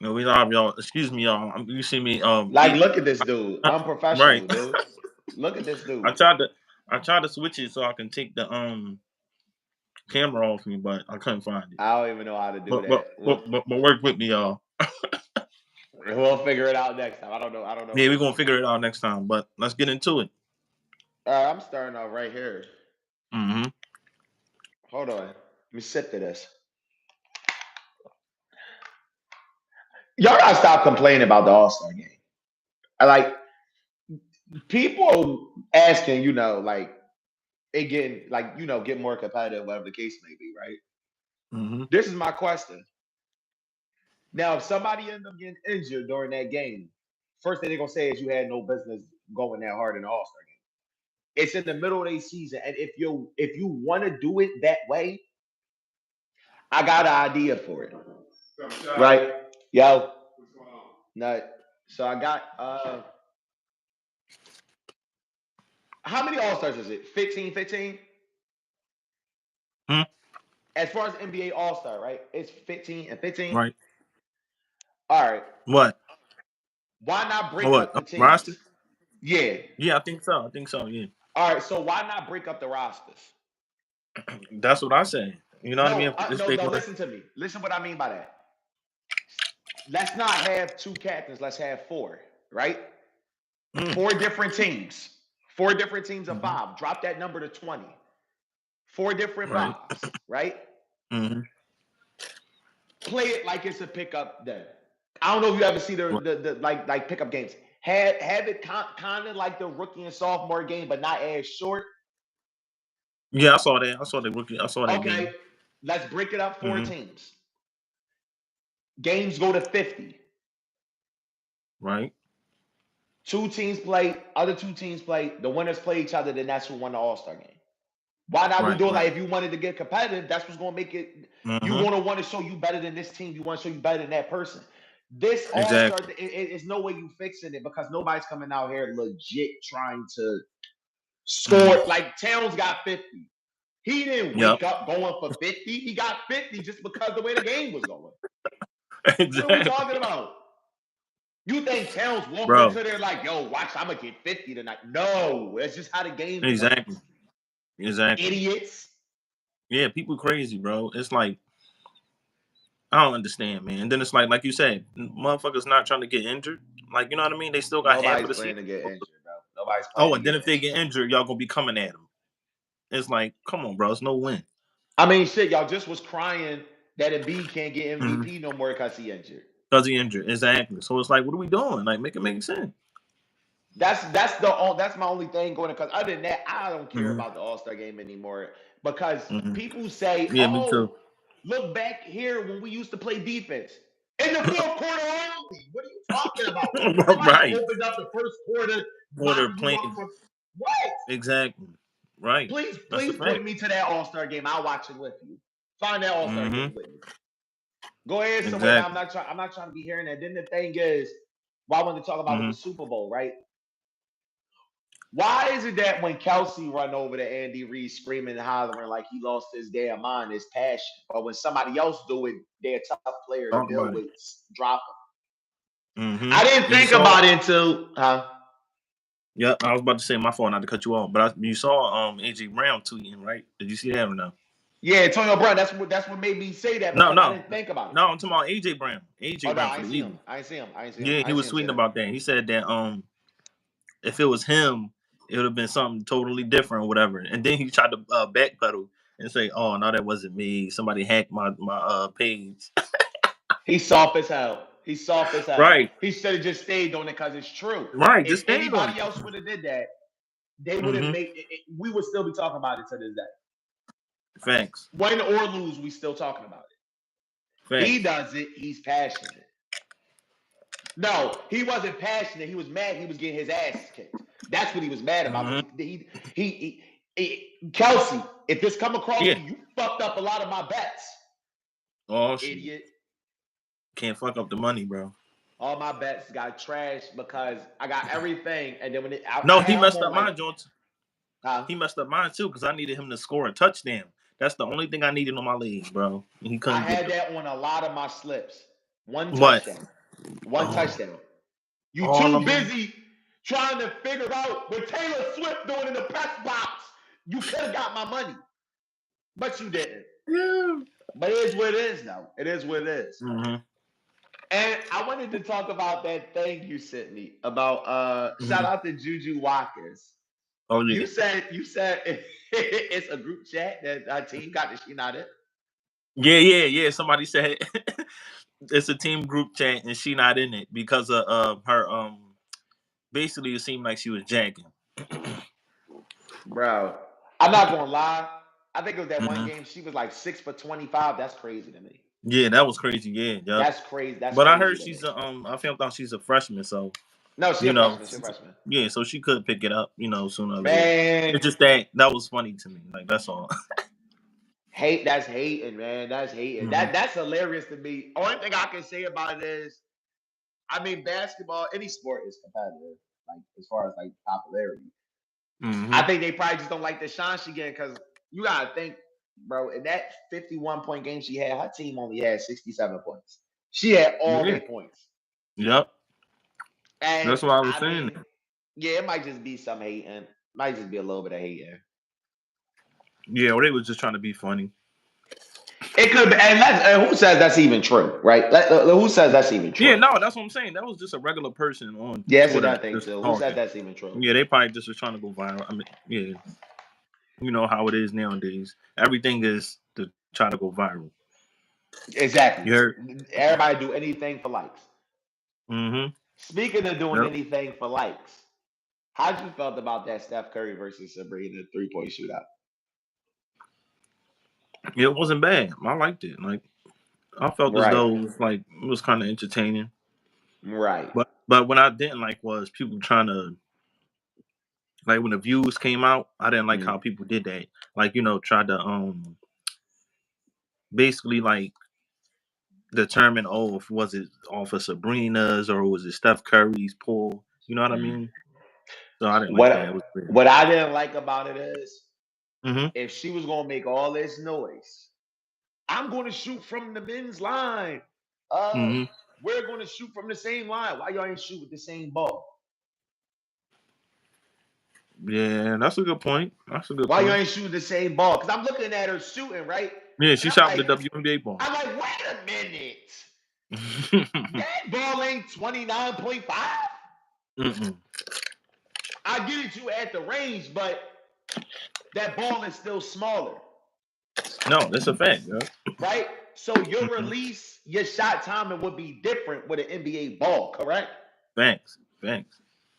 No, we live, y'all. Excuse me, y'all. You see me Like, eat. look at this dude. Right. Unprofessional, dude. Look at this I dude. tried to I tried to switch it so I can take the camera off me, but I couldn't find it. I don't even know how to do But that. but but but, but work with me, y'all. We'll figure it out next time. I don't know. I don't know Yeah, how we're to gonna do figure it out next time. But let's get into it. that. I'm starting off right here. Mm-hmm. Hold on. Let me sip to this. Y'all gotta stop complaining about the All Star game. I like people asking, like it getting like get more competitive, whatever the case may be, right? Mm-hmm. This is my question. Now, if somebody ends up getting injured during that game, first thing they're gonna say is you had no business going that hard in the All Star game. It's in the middle of the season, and if you want to do it that way, I got an idea for it. Right? Yo, no. So I got how many All Stars is it? 15, 15? Hmm? As far as NBA All Star, right? It's 15 and 15. Right. All right. What? Why not break What? up the Roster? teams? Yeah. Yeah, I think so. I think so. Yeah. All right. So why not break up the rosters? That's what I say. You know what I No, mean? If no, they no. gonna. Listen to me. Listen what I mean by that. Let's not have two captains. Let's have four. Right? Mm. Four different teams. Four different teams of Mm-hmm. five. Drop that number to 20. Four different Right. fives. Right? Mm-hmm. Play it like it's a pickup day. I don't know if you ever see Right. the like pickup games. Have it kind of like the rookie and sophomore game, but not as short. Yeah, I saw that. I saw the rookie. I saw that Okay, game. let's break it up four Mm-hmm. teams. Games go to 50. Right. Two teams play, other two teams play. The winners play each other, then that's who won the All Star game. Why not we Right. do it Right. like if you wanted to get competitive, that's what's gonna make it. You Mm-hmm. want to show you better than this team. You want to show you better than that person. This All Star, Exactly. it's no way you fixing it because nobody's coming out here legit trying to Mm-hmm. score. Like Towns got 50. He didn't Yep. wake up going for 50. He got 50 just because the way the game was going. What are we Exactly, talking about? You think Towns walked bro. into there like, yo, watch, I'm gonna get 50 tonight? No, that's just how the game Exactly. plays. Exactly. Idiots. Yeah, people crazy, bro. It's like I don't understand, man. And then it's like you said, motherfuckers not trying to get injured. Like you know what I mean? They still got half Nobody's of the playing season. to get injured, bro. Nobody's playing Oh, to and then get if they injured. get injured, y'all gonna be coming at them. It's like, come on, bro. It's no win. I mean, shit, y'all just was crying that Embiid can't get Mm-hmm. MVP no more because he injured. Because he injured, exactly. So it's like, what are we doing? Like, make it make sense. That's my only thing going because other than that, I don't care Mm-hmm. about the All Star game anymore because Mm-hmm. people say, Yeah, me too. "Oh, look back here when we used to play defense in the fourth quarter only." What are you talking about? Nobody Right. opened up the first quarter, Order locking you up playing from what? exactly. Right. Please, That's a please point fact. me to that All Star game. I'll watch it with you. Find that All Star Mm-hmm. game with me. Go ahead somewhere. Now, I'm Exactly. not trying. I'm not trying to be hearing that. Then the thing is, what I wanted to talk about with the Mm-hmm. Super Bowl, right? Why is it that when Kelce run over to Andy Reid screaming and hollering like he lost his damn mind, his passion, but when somebody else do it, they're a tough player to Talk deal about it. with, drop him. Mm-hmm. I didn't You think saw. about it until, huh? Yep, I was about to say my fault not to cut you off, but you saw AJ Brown tweeting, right? Did you see that or no? Yeah, Antonio Brown. That's what made me say that No, because I no, didn't think about it. no. I'm talking about AJ Brown. AJ Oh no, Brown I for ain't the see him. Eagles. I ain't see him. I ain't see him. Yeah, I he ain't was see him say tweeting that. about that. He said that if it was him, it would have been something totally different or whatever. And then he tried to backpedal and say, "Oh no, that wasn't me. Somebody hacked my page." He's soft as hell. He's soft as hell. Right, He should have just stayed on it because it's true. right. If Just stand on anybody it. else would have did that, they would have Mm-hmm. made it. We would still be talking about it to this day. Facts, Win or lose, we still talking about it. He facts. does it. He's passionate. No, he wasn't passionate. He was mad. He was getting his ass kicked. That's what he was mad about. Mm-hmm. Kelsey, if this come across Yeah. to you, you fucked up a lot of my bets, Oh shit. idiot. Can't fuck up the money, bro. All my bets got trashed because I got everything, and then I No, he had him messed on up like, mine, Jones. huh? He messed up mine too because I needed him to score a touchdown. That's the only thing I needed on my league, bro. And he I couldn't get had them. that on a lot of my slips. One What? touchdown. One Oh, touchdown. You all too of them. busy trying to figure out what Taylor Swift doing in the press box. You could have got my money, but you didn't. Yeah. But it is what it is, though. It is what it is. Mm-hmm. And I wanted to talk about that thing you sent me about shout out to JuJu Watkins. Oh yeah. You said it's a group chat that our team got that she not in. Yeah. Somebody said it's a team group chat and she not in it because of her. Basically, it seemed like she was jacking. Bro, I'm not gonna lie. I think it was that one Mm-hmm. game she was like 6 for 25. That's crazy to me. Yeah, that was crazy. Yeah. That's crazy. That's But I crazy heard to she's me. I found out she's a freshman, so No, she you a know, freshman. She a freshman. yeah, so she could pick it up, sooner or later. Man, It's just that was funny to me. Like that's all. hate. That's hating, man. That's hating. Mm-hmm. That's hilarious to me. Only thing I can say about it is, I mean, basketball, any sport is competitive. Like as far as like popularity, Mm-hmm. I think they probably just don't like the shine she getting because you gotta think, bro. In that 51-point game she had, her team only had 67 points. She had all their points. Yep. And That's what I was I saying. mean, yeah, it might just be some hating. Might just be a little bit of hating. Yeah, or they was just trying to be funny. It could be, and who says that's even true, right? Who says that's even true? Yeah, no, that's what I'm saying. That was just a regular person on Yes, Twitter. that thing too. Who says that's even true? Yeah, they probably just was trying to go viral. I mean, yeah, you know how it is nowadays. Everything is to try to go viral. Exactly. You heard? Everybody do anything for likes. Mm-hmm. Speaking of doing anything for likes, how'd you felt about that Steph Curry versus Sabrina 3-point shootout? It wasn't bad. I liked it. Like I felt as though it was kind of entertaining. Right. But what I didn't like was people trying to, like, when the views came out, I didn't like how people did that. Like, tried to basically like determine, if was it off of Sabrina's or was it Steph Curry's pull? You know what I mean? So I didn't like that. It was weird. What I didn't like about it is Mm-hmm. if she was gonna make all this noise, I'm gonna shoot from the men's line. We're gonna shoot from the same line. Why y'all ain't shoot with the same ball? Yeah, that's a good point. Why y'all ain't shooting the same ball? Because I'm looking at her shooting, right? Yeah, she shot with the WNBA ball. I'm like, wait a minute. That ball ain't 29.5. I get it, you at the range, but that ball is still smaller. No, that's a fact, yeah. Right? So your release, your shot timing would be different with an NBA ball, correct? Thanks.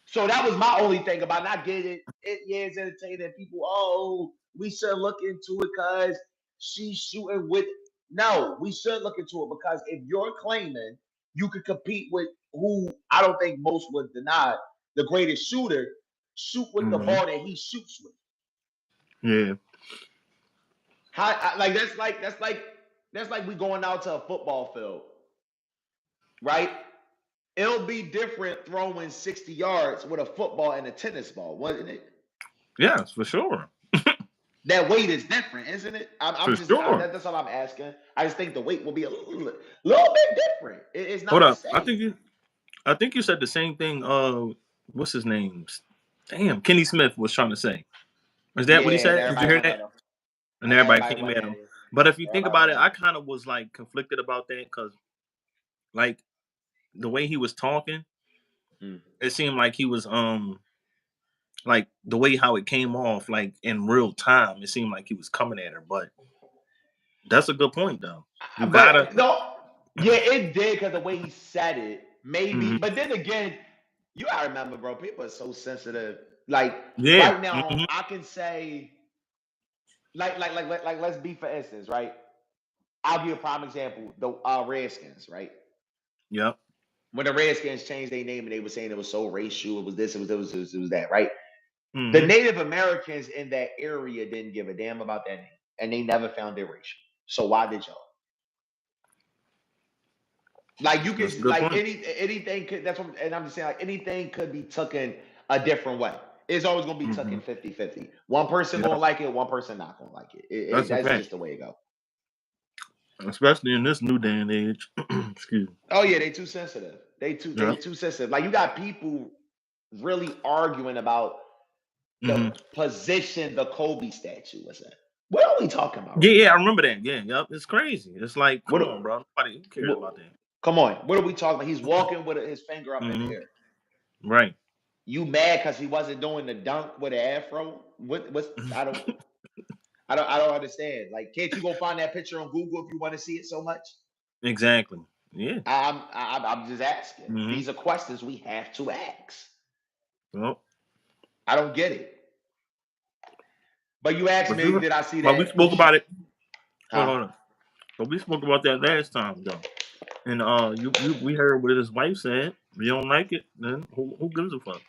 So that was my only thing about it. I get it. It's entertaining. People, we should look into it because she's shooting with. No, we should look into it because if you're claiming you could compete with who I don't think most would deny the greatest shooter, shoot with the ball that he shoots with. Yeah. That's like we going out to a football field, right? It'll be different throwing 60 yards with a football and a tennis ball, wasn't it? Yes, for sure. That weight is different, isn't it? That's all I'm asking. I just think the weight will be a little bit different. It's not the same. I think you said the same thing. What's his name? Damn, Kenny Smith was trying to say. Is that what he said? Did you hear that? And everybody came at him. But if you think about it, I kind of was like conflicted about that because, like, the way he was talking, it seemed like he was like the way how it came off, like in real time, it seemed like he was coming at her. But that's a good point, though. It did because the way he said it, maybe. But then again, you gotta remember, bro, people are so sensitive. Like right now, I can say, like, let's be for instance, right? I'll give you a prime example: the Redskins, right? Yep. When the Redskins changed their name and they were saying it was so racial, it was this, it was that, right? The Native Americans in that area didn't give a damn about that name, and they never found it racial. So why did y'all? Like you could like anything could. That's what, and I'm just saying like anything could be taken a different way. It's always gonna be taken 50-50. One person gonna like it, one person not gonna like it. That's just the way it go. Especially in this new day and age. Excuse me. Oh yeah, they too sensitive. They too sensitive. Like you got people really arguing about the position the Kobe statue was in. What are we talking about? Yeah, I remember that. Yeah, yep. It's crazy. It's like, come on, bro. Nobody cares about that. Come on. What are we talking about? He's walking with his finger up in the air. Right. You mad because he wasn't doing the dunk with an afro? What's I don't understand. Like, can't you go find that picture on Google if you want to see it so much? Exactly. Yeah. I'm just asking. These are questions we have to ask. Well, I don't get it. But you asked me, did I see that? But we spoke about it. Huh? Hold on. But we spoke about that last time, though. And we heard what his wife said. If you don't like it, then who gives a fuck?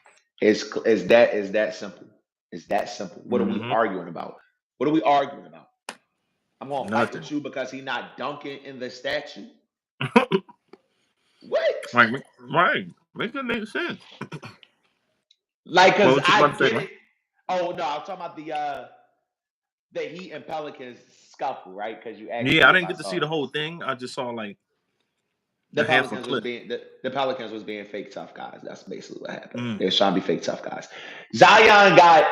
Is that simple? It's that simple. What are we arguing about? What are we arguing about? I'm gonna fight with you because he's not dunking in the statue. What? Right. Make that make sense. Like, cause I get it. Oh no, I'm talking about the Heat and Pelicans scuffle, right? Because you asked. Yeah, I didn't get to see the whole thing. I just saw like the Pelicans was being fake tough guys. That's basically what happened. They were trying to be fake tough guys. Zion got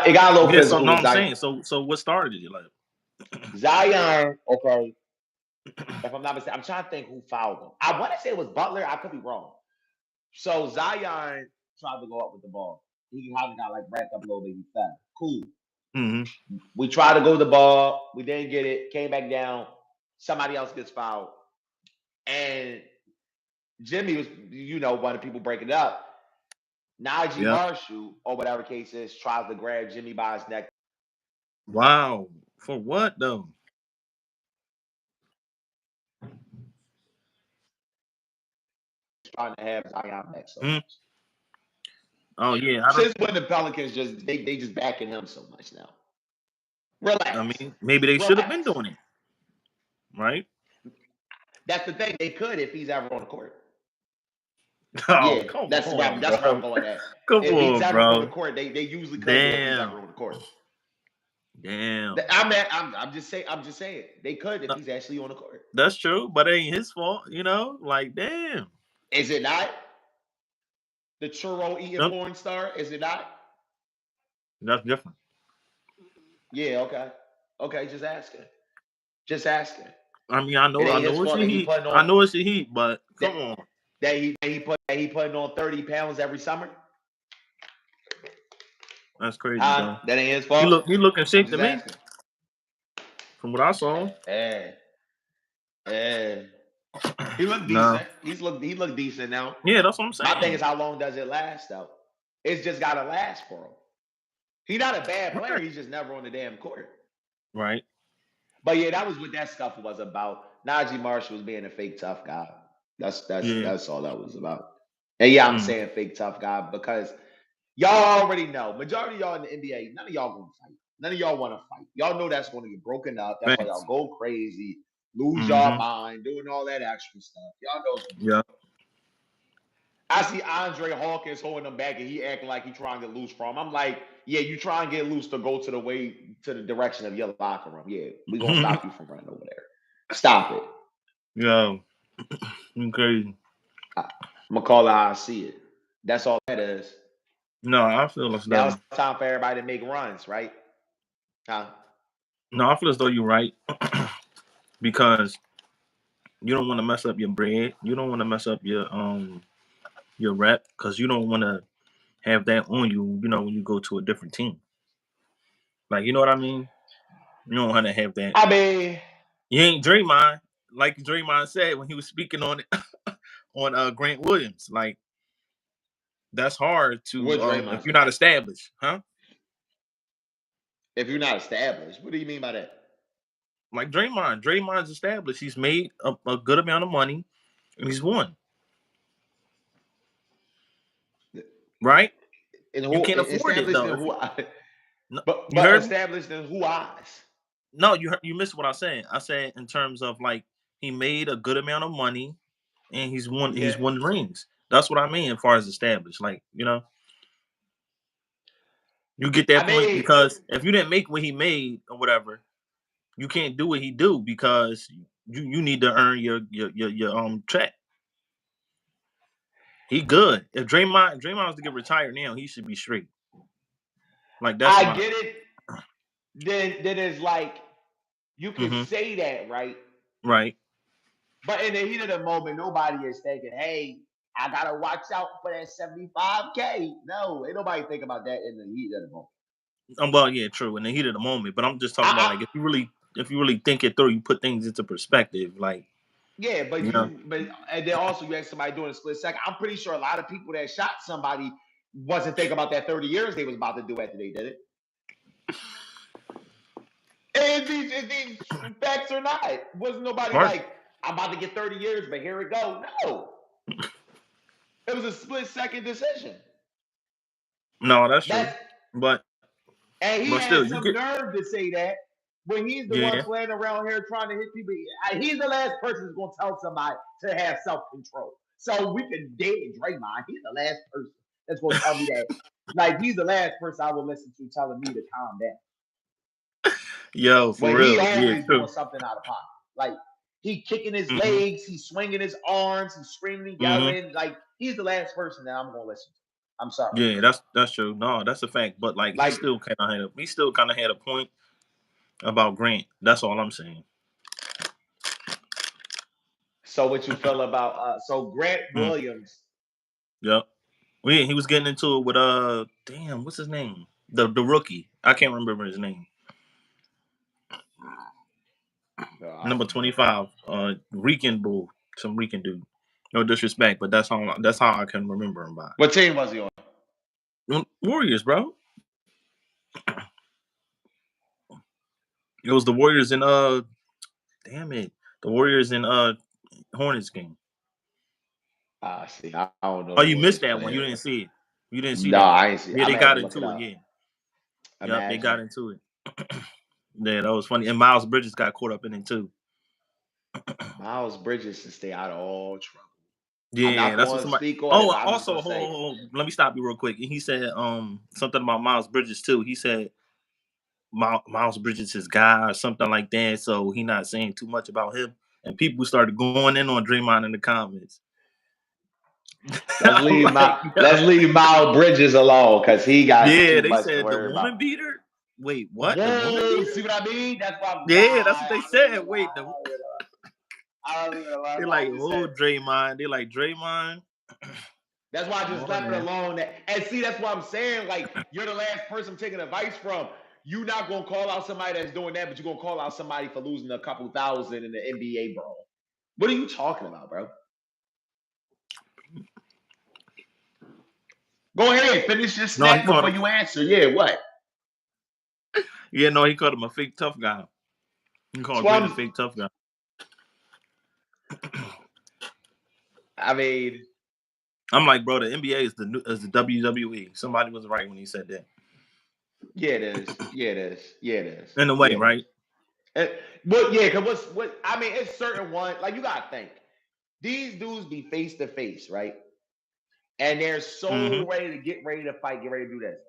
a little physical. No, I'm saying. So what started it? Like Zion, okay. If I'm not mistaken, I'm trying to think who fouled him. I want to say it was Butler. I could be wrong. So Zion tried to go up with the ball. He got like wrapped up a little bit. He fell. Cool. We tried to go to the ball. We didn't get it. Came back down. Somebody else gets fouled. And Jimmy was, one of the people breaking it up. Najee Marshall, or whatever case is, tries to grab Jimmy by his neck. Wow. For what, though? Trying to have Zion back so much. Oh, yeah. Since when the Pelicans they just backing him so much now? Relax. I mean, maybe they should have been doing it. Right? That's the thing. They could if he's ever on the court. Oh, yeah, that's where I'm going at. If he's ever on the court, they usually could do it if he's ever on the court. Damn. I'm just saying. They could if he's actually on the court. That's true, but it ain't his fault, Like, damn. Is it not? The churro eating porn star? Is it not? That's different. Yeah. Okay. Just asking. I mean, I know it's the Heat. I know it's the Heat, but come on. That he putting on 30 pounds every summer. That's crazy, bro. That ain't his fault. He look in shape to me. From what I saw. He looked decent. He looked decent now. Yeah, that's what I'm saying. My thing is, how long does it last though? It's just gotta last for him. He's not a bad player. He's just never on the damn court. Right. But yeah, that was what that scuffle was about. Najee Marshall was being a fake tough guy. That's all that was about. And yeah, I'm saying fake tough guy because y'all already know. Majority of y'all in the NBA, none of y'all gonna fight. None of y'all want to fight. Y'all know that's going to get broken up. That's why y'all go crazy, lose y'all mind, doing all that extra stuff. Y'all know. Yeah. I see Andre Hawkins holding him back, and he acting like he trying to get loose from him. I'm like, yeah, you try and get loose to go to the direction of your locker room. Yeah, we gonna stop you from running over there. Stop it. Yeah, I'm crazy. I'm gonna call it how I see it. That's all that is. No, I feel it's now it's time for everybody to make runs, right? Huh? No, I feel as though you're right because you don't want to mess up your bread. You don't want to mess up your rep because you don't want to have that on you. When you go to a different team, like you know what I mean. You don't want to have that. I mean, you ain't Draymond, like Draymond said when he was speaking on it on Grant Williams. Like that's hard to if you're not established, huh? If you're not established, what do you mean by that? Like Draymond's established. He's made a good amount of money, and he's won. Right? And you can't afford it though. But established in who eyes? No, you missed what I said. I said in terms of like he made a good amount of money, and he's won. Yeah. He's won rings. That's what I mean as far as established. Like you get that point because if you didn't make what he made or whatever, you can't do what he do because you need to earn your check. He good. If Draymond was to get retired now, he should be straight. Like that's I get it. Then it's like you can say that, right? Right. But in the heat of the moment, nobody is thinking, "Hey, I gotta watch out for that 75K." No, ain't nobody think about that in the heat of the moment. Well, yeah, true. In the heat of the moment, but I'm just talking about like if you really think it through, you put things into perspective, like. Yeah, but and then also you ask somebody doing a split second. I'm pretty sure a lot of people that shot somebody wasn't thinking about that 30 years they was about to do after they did it. And these facts or not, wasn't nobody like, I'm about to get 30 years, but here it go. No. It was a split second decision. No, that's true. And he had some nerve to say that when he's the one playing around here trying to hit people. He's the last person who's going to tell somebody to have self-control. So we can date Draymond. He's the last person that's going to tell me that. Like, he's the last person I will listen to telling me to calm down. Yo, for real. He always doing something out of pocket. Like, he kicking his legs, he's swinging his arms, he's screaming and yelling. Like, he's the last person that I'm going to listen to. I'm sorry. Yeah, that's true. No, that's a fact. But like he still kind of had a point about Grant. That's all I'm saying. So what you feel about Grant Williams? Yep. Yeah, he was getting into it with damn, what's his name? The rookie. I can't remember his name. Number 25, Rican bull, some Rican dude. No disrespect, but that's how I can remember him by. What team was he on? Warriors, bro. It was the Warriors in damn it, the Warriors in Hornets game. See, I don't know. Oh, you missed that one. You didn't see it. You didn't see that. No, I didn't see it. Yeah, they got into it. Yeah. Yep, they got into it. Yeah, that was funny. And Miles Bridges got caught up in it too. Miles Bridges to stay out of all trouble. Yeah, that's what somebody. Also, let me stop you real quick. He said something about Miles Bridges too. He said Miles Bridges is guy or something like that, so he not saying too much about him. And people started going in on Draymond in the comments. Let's leave Miles Bridges alone because he got too much to worry the woman beater. Wait, what? Whoa, the woman beater? See what I mean? That's why. That's what they said. Wait, they're like, oh, Draymond. They're like, Draymond. That's why I just left it alone. And see, that's what I'm saying. Like, you're the last person I'm taking advice from. You're not going to call out somebody that's doing that, but you're going to call out somebody for losing a couple thousand in the NBA brawl. What are you talking about, bro? Go ahead. Finish your snack before you answer. Yeah, what? Yeah, no, he called him a fake tough guy. He called him a fake tough guy. I mean, I'm like, bro, the NBA is the WWE. Somebody was right when he said that. Yeah, it is. Yeah, it is. In a way, right? But yeah, because I mean, it's certain one. Like, you gotta think, these dudes be face to face, right? And they're so ready to fight, get ready to do this.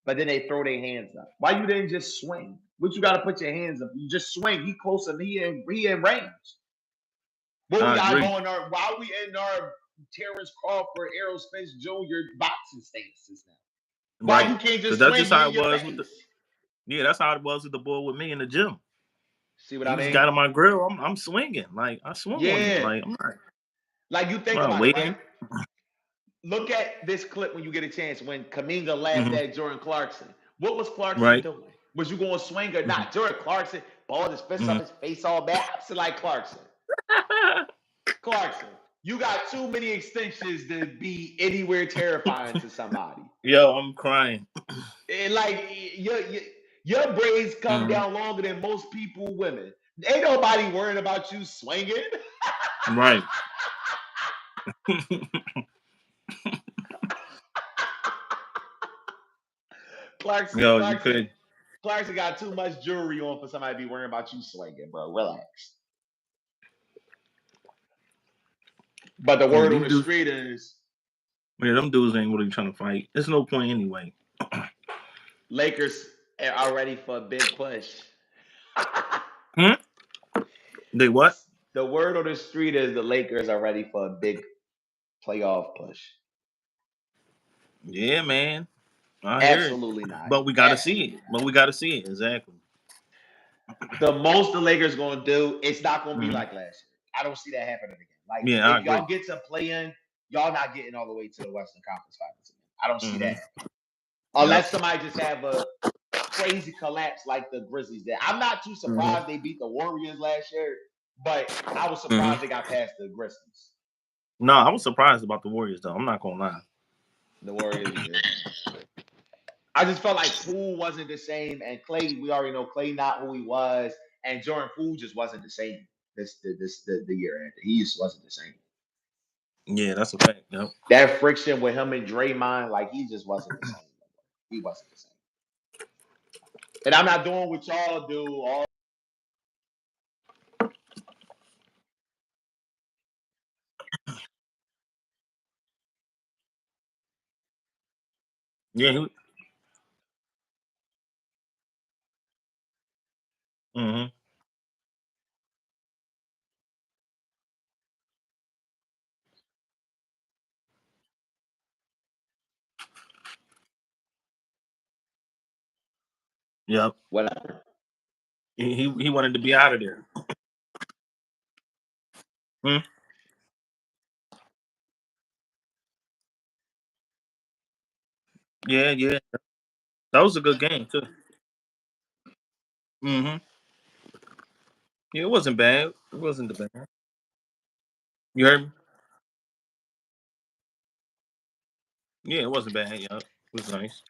But then they throw their hands up. Why you didn't just swing? What you gotta put your hands up? You just swing. He close and he in range. What we got going on? Why we in our Terrence Crawford, Errol Spence Jr. boxing stances now? Why you can't just swing? That's how it was that's how it was with the boy with me in the gym. See what I mean? Just got on my grill. I'm swinging. Like, I swung on him. Like, I'm not. Like, you think about it, right? Look at this clip when you get a chance when Kaminga laughed at Jordan Clarkson. What was Clarkson doing? Was you going to swing or not? Jordan Clarkson balled his fist up, his face all bad. I'm like, Clarkson, you got too many extensions to be anywhere terrifying to somebody. Yo, I'm crying. And like, your braids come down longer than most people, women. Ain't nobody worrying about you swinging. Right. Clarkson got too much jewelry on for somebody to be worrying about you swinging, bro. Relax. But the word on the street is, yeah, them dudes ain't really trying to fight. There's no point anyway. Lakers are ready for a big push. They what? The word on the street is the Lakers are ready for a big playoff push. Yeah, man. I hear it. Absolutely not. But we got to see it. But we got to see it. Exactly. The most the Lakers going to do, it's not going to be Mhm. like last year. I don't see that happening again. Like, Yeah, I if y'all agree. get to play in, y'all not getting all the way to the Western Conference Finals again. I don't see that Mhm. happening. Yep. Unless somebody just have a crazy collapse like the Grizzlies did. I'm not too surprised they beat the Warriors last year, but I was surprised they got past the Grizzlies. No, I was surprised about the Warriors, though. I'm not going to lie. The Warriors, yeah. I just felt like Poole wasn't the same, and Clay, we already know Clay not who he was, and Jordan Poole just wasn't the same the year after. He just wasn't the same. Yeah, that's a fact. Yep. That friction with him and Draymond, like he just wasn't the same. He wasn't the same. And I'm not doing what y'all do. Yeah. Mm-hmm. Yep. Whatever. He wanted to be out of there. Hmm? Yeah, yeah. That was a good game too. Mm-hmm. Yeah, it wasn't bad. It wasn't the bad. You heard me? Yeah, it wasn't bad. Yeah, it was nice.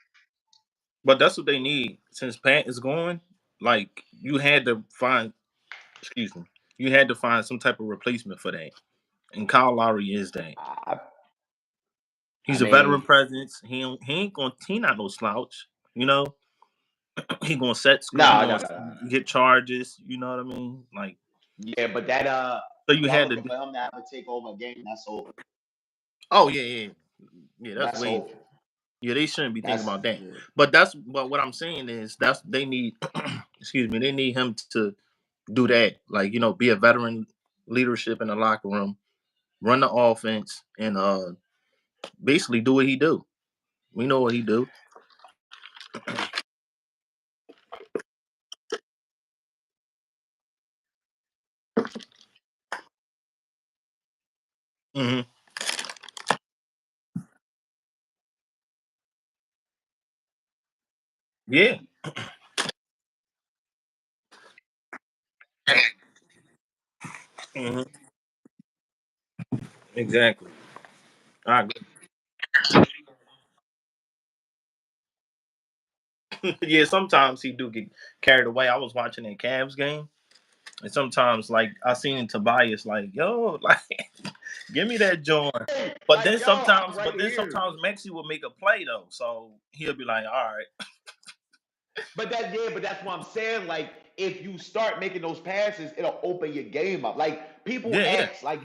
But that's what they need. Since Pat is going, like you had to find excuse me, you had to find some type of replacement for that. And Kyle Lowry is that. I, I He's a veteran mean, presence. He ain't going he not no slouch. You know, he gonna set screen, he no, no, gonna no, no. get charges, you know what I mean? Like Yeah, but that so if you y'all had to looking for him to have to take over a game, that's over. oh yeah, yeah. Yeah, that's That's way over. yeah, they shouldn't be thinking That's about that. yeah. But what I'm saying is that's they need excuse me, they need him to do that. Like, you know, be a veteran leadership in the locker room, run the offense, and basically do what he do. We know what he do. Hmm. Yeah. Hmm. Exactly. I agree. Yeah, sometimes he do get carried away. I was watching that Cavs game, and sometimes like I seen Tobias like, yo, like give me that joint. Like, yo, I'm right But then here. sometimes Maxi will make a play though, so he'll be like, all right, But that's what I'm saying. Like, if you start making those passes, it'll open your game up. Like, people yeah, yeah. ask, like,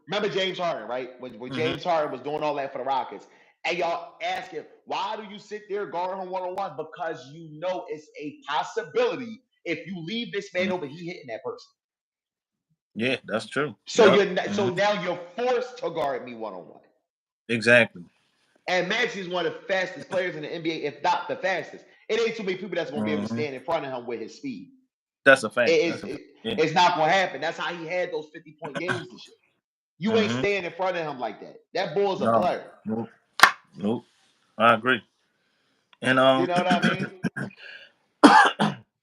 remember James Harden, right? When Hmm. James Harden was doing all that for the Rockets, and y'all ask him, why do you sit there guarding him 1-on-1? Because you know it's a possibility if you leave this man open, he hitting that person. Yeah, that's true. So Yep. so now you're forced to guard me 1-on-1. Exactly. And Maxey is one of the fastest players in the NBA, if not the fastest. It ain't too many people that's gonna be able to Hmm. stand in front of him with his speed. That's a fact. It That's is a fact. Yeah. it's not gonna happen. That's how he had those 50-point games this year. You ain't Hmm. staying in front of him like that. That bull's a No. player. Nope. Nope. I agree. And You know what I mean?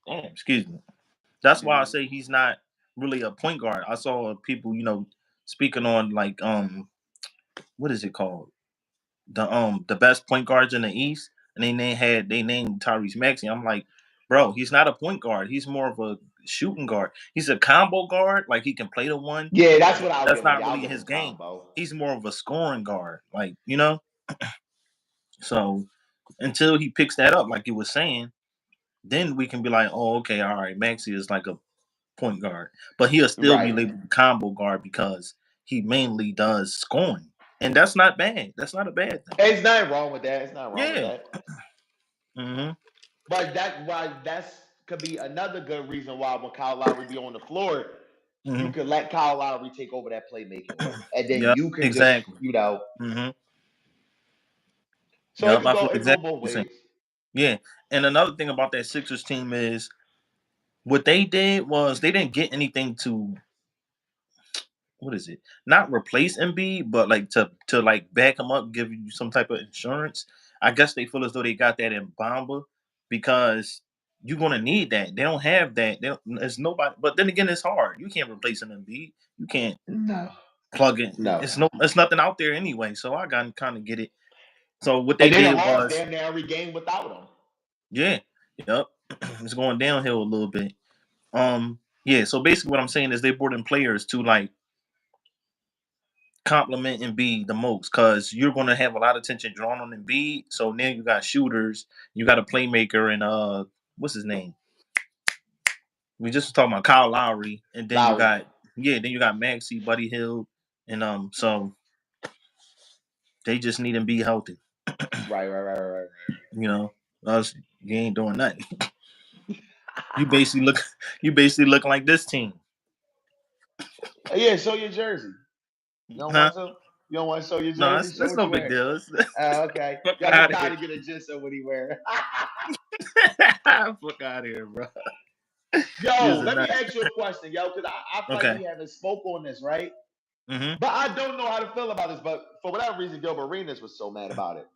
damn, excuse me. That's why I Mm. say he's not really a point guard. I saw people, you know, speaking on like what is it called? The best point guards in the East, and they named Tyrese Maxey. I'm like, bro, he's not a point guard. He's more of a shooting guard. He's a combo guard. Like he can play the one, Yeah, that's but what I'll that's give him. not Yeah, I'll really give his him game. combo. He's more of a scoring guard. Like, you know? So until he picks that up, like you were saying, then we can be like, oh, okay, all right, Maxey is like a point guard. But he'll still be Right. labeled a combo guard because he mainly does scoring. And that's not bad. That's not a bad thing. There's nothing wrong with that. It's not wrong with Yeah. that. Hmm. But that's could be another good reason why when Kyle Lowry be on the floor, you can let Kyle Lowry take over that playmaking role, and then Yep, you can exactly. just, So Yep, I feel it go exactly both the same. ways. Yeah, and another thing about that Sixers team is what they did was they didn't get anything to what is it? Not replace Embiid, but like to like back him up, give you some type of insurance. I guess they feel as though they got that in Bamba because you're gonna need that. They don't have that. There's nobody. But then again, it's hard. You can't replace an Embiid. You can't No. plug in. No. It's nothing out there anyway. So I got kind of get it. So what they And then did the Hawks was, damn near every game without him. yeah, yep, it's going downhill a little bit. Yeah. So basically, what I'm saying is they brought in players to like compliment Embiid the most because you're going to have a lot of attention drawn on Embiid. So now you got shooters, you got a playmaker, and what's his name? We just talking about Kyle Lowry, and then Lowry. then you got Maxey, Buddy Hield, and so they just need Embiid healthy. Right. You know, us you ain't doing nothing. you basically look like this team. Yeah, show your jersey. You don't Huh? want to? You don't want to show your No, jersey? Show that's what no you big wear. deal. Okay. Fuck Yeah, I'm out of trying here. to get a gist of what he wear. Fuck out of here, bro. Yo, let me ask you a question, yo, because I feel like Okay. we haven't spoke on this, right? Mm-hmm. But I don't know how to feel about this. But for whatever reason, Gilbert Arenas was so mad about it.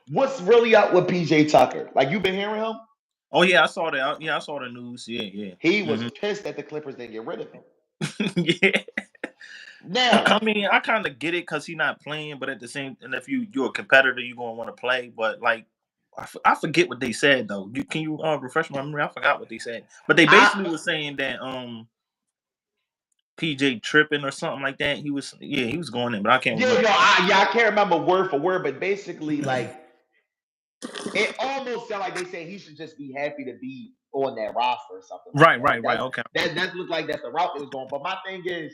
What's really up with PJ Tucker? Like, you been hearing him? Oh yeah, I saw that. Yeah, I saw the news. Yeah. He was pissed that the Clippers didn't get rid of him. Yeah. Now, I mean, I kind of get it because he's not playing, but at the same, and if you're a competitor, you're gonna want to play. But like, I forget what they said though. Can you refresh my memory? I forgot what they said. But they basically were saying that PJ tripping or something like that. He was going in, but I can't remember. I can't remember word for word, but basically, like, it almost sounded like they said he should just be happy to be on that roster or something. Right. That. Okay. That looked like that's the route they was going. But my thing is,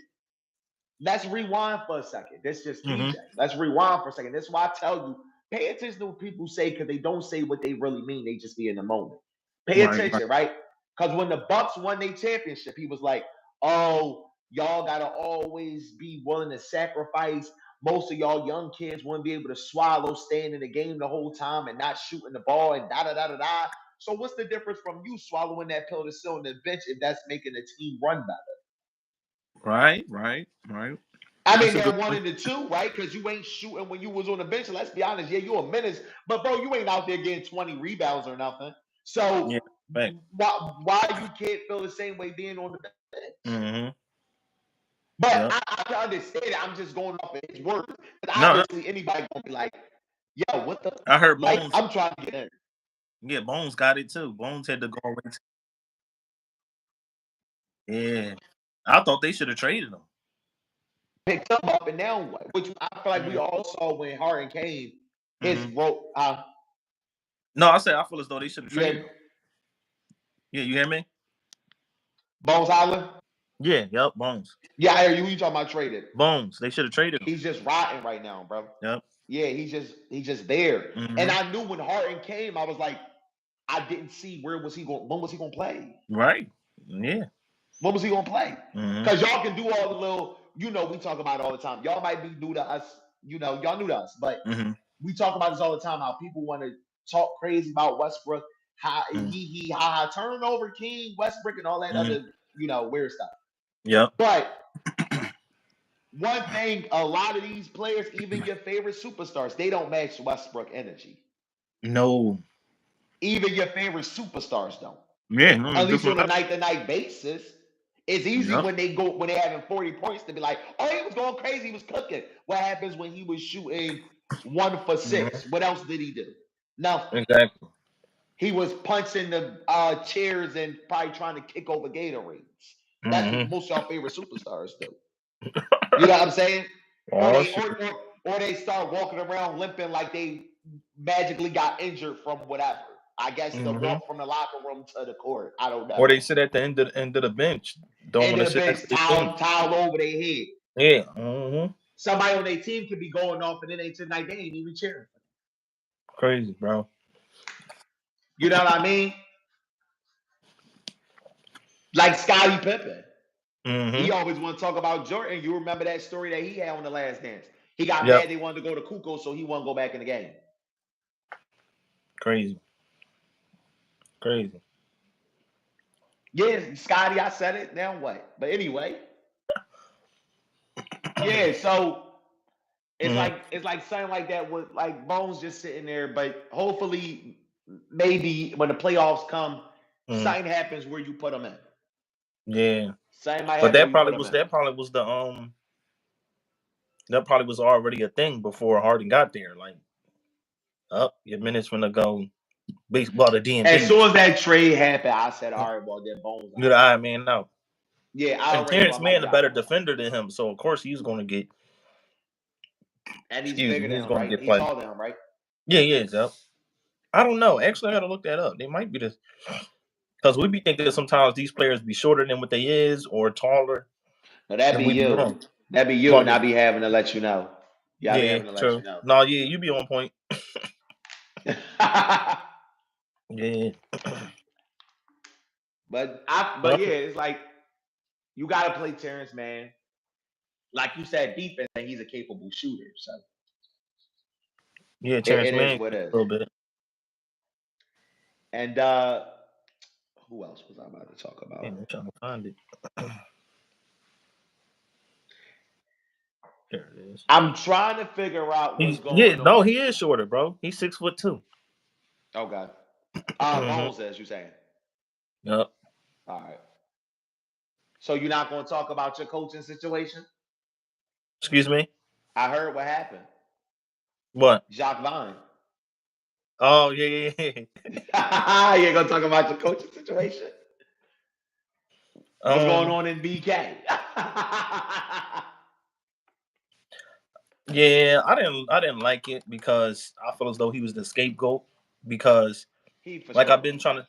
let's rewind for a second. This just PJ. Let's rewind for a second. That's why I tell you, pay attention to what people say because they don't say what they really mean. They just be in the moment. Pay attention, right? Because when the Bucks won their championship, he was like, "Oh, y'all gotta always be willing to sacrifice. Most of y'all young kids wouldn't be able to swallow staying in the game the whole time and not shooting the ball and da da da da da." So what's the difference from you swallowing that pill to sit on the bench if that's making the team run better? Right. I mean, they're 1 and 2, right? Because you ain't shooting when you was on the bench. Let's be honest. Yeah, you're a menace, but bro, you ain't out there getting 20 rebounds or nothing. So why you can't feel the same way being on the bench? But I can understand it. I'm just going off of his words. But obviously, anybody gonna be like, "Yo, what the?" I heard like, Bones. I'm trying to get in. Yeah, Bones got it too. Bones had to go away. Yeah, I thought they should have traded him. Picked him up and now what? Which I feel like we all saw when Harden came. His role. No, I said I feel as though they should have traded him. Yeah, you hear me? Bones Island? Yeah, yep, Bones. Yeah, I hear you. You talking about traded? Bones. They should have traded him. He's just rotting right now, bro. Yep. Yeah, he's just there. And I knew when Harden came, I was like, I didn't see when was he gonna play? Right. Yeah. When was he gonna play? Because y'all can do all the little, we talk about it all the time. Y'all might be new to us, y'all new to us, but we talk about this all the time. How people want to talk crazy about Westbrook, how ha turnover king Westbrook and all that other weird stuff. Yep. But one thing, a lot of these players, even your favorite superstars, they don't match Westbrook energy. No. Even your favorite superstars don't. Yeah. At least on a night-to-night basis. It's easy when they're having 40 points to be like, "Oh, he was going crazy, he was cooking." What happens when he was shooting 1 for 6? What else did he do? Nothing. Exactly. He was punching the chairs and probably trying to kick over Gatorades. That's what most of y'all favorite superstars do. You know what I'm saying? Or they start walking around limping like they magically got injured from whatever. I guess the walk from the locker room to the court. I don't know. Or they sit at the end of the bench. Don't want to sit next to the towel over their head. Yeah. Somebody on their team could be going off and then they tonight they ain't even cheering. Crazy, bro. You know what I mean? Like Scottie Pippen. He always want to talk about Jordan. You remember that story that he had on The Last Dance? He got Yep. mad they wanted to go to Kukoc, so he wouldn't go back in the game. Crazy. Yeah, Scotty, I said it. Now what? But anyway. Yeah, so it's like something like that with like Bones just sitting there, but hopefully maybe when the playoffs come, something happens where you put them in. Yeah. Something might But happen that probably was already a thing before Harden got there. Like, your minutes gonna go baseball to DMV. As soon as that trade happened, I said, all right, well, then Bones. You're the Iron Man now. Yeah, I and Terrence Mann a better defender than him, so of course he's going to get. And he's bigger than him, right? He's taller than him, right? Yeah, he is. Yep. I don't know. Actually, I got to look that up. They might be this because we be thinking that sometimes these players be shorter than what they is or taller. No, that'd be you. That'd be you, and I be having to let you know. Yeah, I be having to let you know. No, yeah, you be on point. Yeah. But yeah, it's like you got to play Terrence Mann. Like you said, defense, and he's a capable shooter. So yeah, Terrence Mann a little bit. And who else was I about to talk about? I'm trying to find it. There it is. I'm trying to figure out what's going on. Yeah, no, he is shorter, bro. He's 6'2". Oh God. Bones says you saying. Yep. All right. So you're not going to talk about your coaching situation? Excuse me? I heard what happened. What? Jacque Vaughn. Oh, yeah. You ain't going to talk about your coaching situation? What's going on in BK? Yeah, I didn't like it because I feel as though he was the scapegoat because I've been trying to,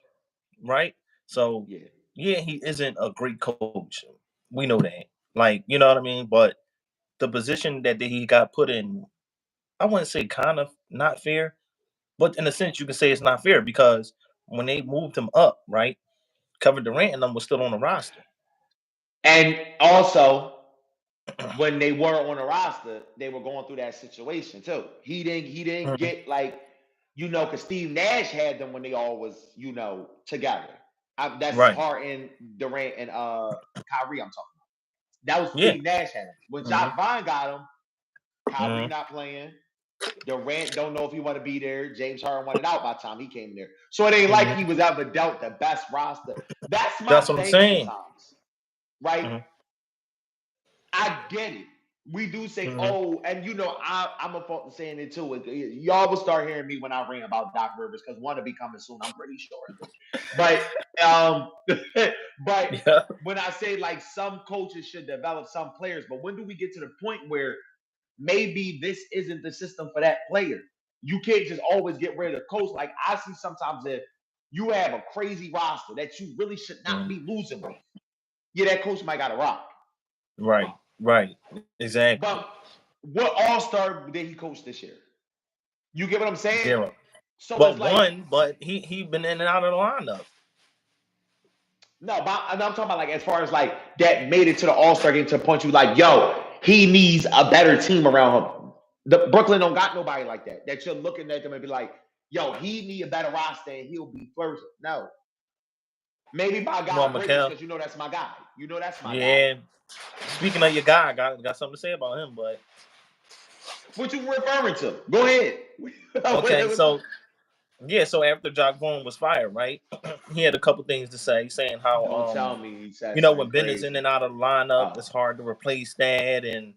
right? So yeah, he isn't a great coach. We know that. Like, you know what I mean? But the position that he got put in, I wouldn't say kind of not fair, but in a sense you can say it's not fair because when they moved him up, right? Kevin Durant and them was still on the roster. And also, when they were on the roster, they were going through that situation too. He didn't get like, because Steve Nash had them when they all was, together. That's Harden, Durant, and Kyrie I'm talking about. That was Steve Nash had him. When Jacque Vaughn got him, Kyrie not playing. Durant don't know if he want to be there. James Harden wanted out by the time he came there. So it ain't like he was ever dealt the best roster. That's what I'm saying. Sometimes, right? I get it. We do say, and I'm a fault in saying it too. Y'all will start hearing me when I rant about Doc Rivers because one will be coming soon. I'm pretty sure. But when I say like some coaches should develop some players, but when do we get to the point where maybe this isn't the system for that player? You can't just always get rid of the coach. Like I see sometimes that you have a crazy roster that you really should not be losing with. Yeah, that coach might got to rock. Right. Exactly. But what all-star did he coach this year? You get what I'm saying? 0. So but but he been in and out of the lineup. No, but I'm talking about like as far as like that made it to the all-star game to the point you like, yo, he needs a better team around him. The Brooklyn don't got nobody like that. That you're looking at them and be like, yo, he need a better roster and he'll be first. No. Maybe my guy because that's my guy. That's my guy. Yeah. Speaking of your guy, I got something to say about him, but what you referring to? Go ahead. Okay, so after Jacque Vaughn was fired, right? He had a couple things to say, saying how don't tell me he said when Ben is in and out of the lineup, it's hard to replace that, and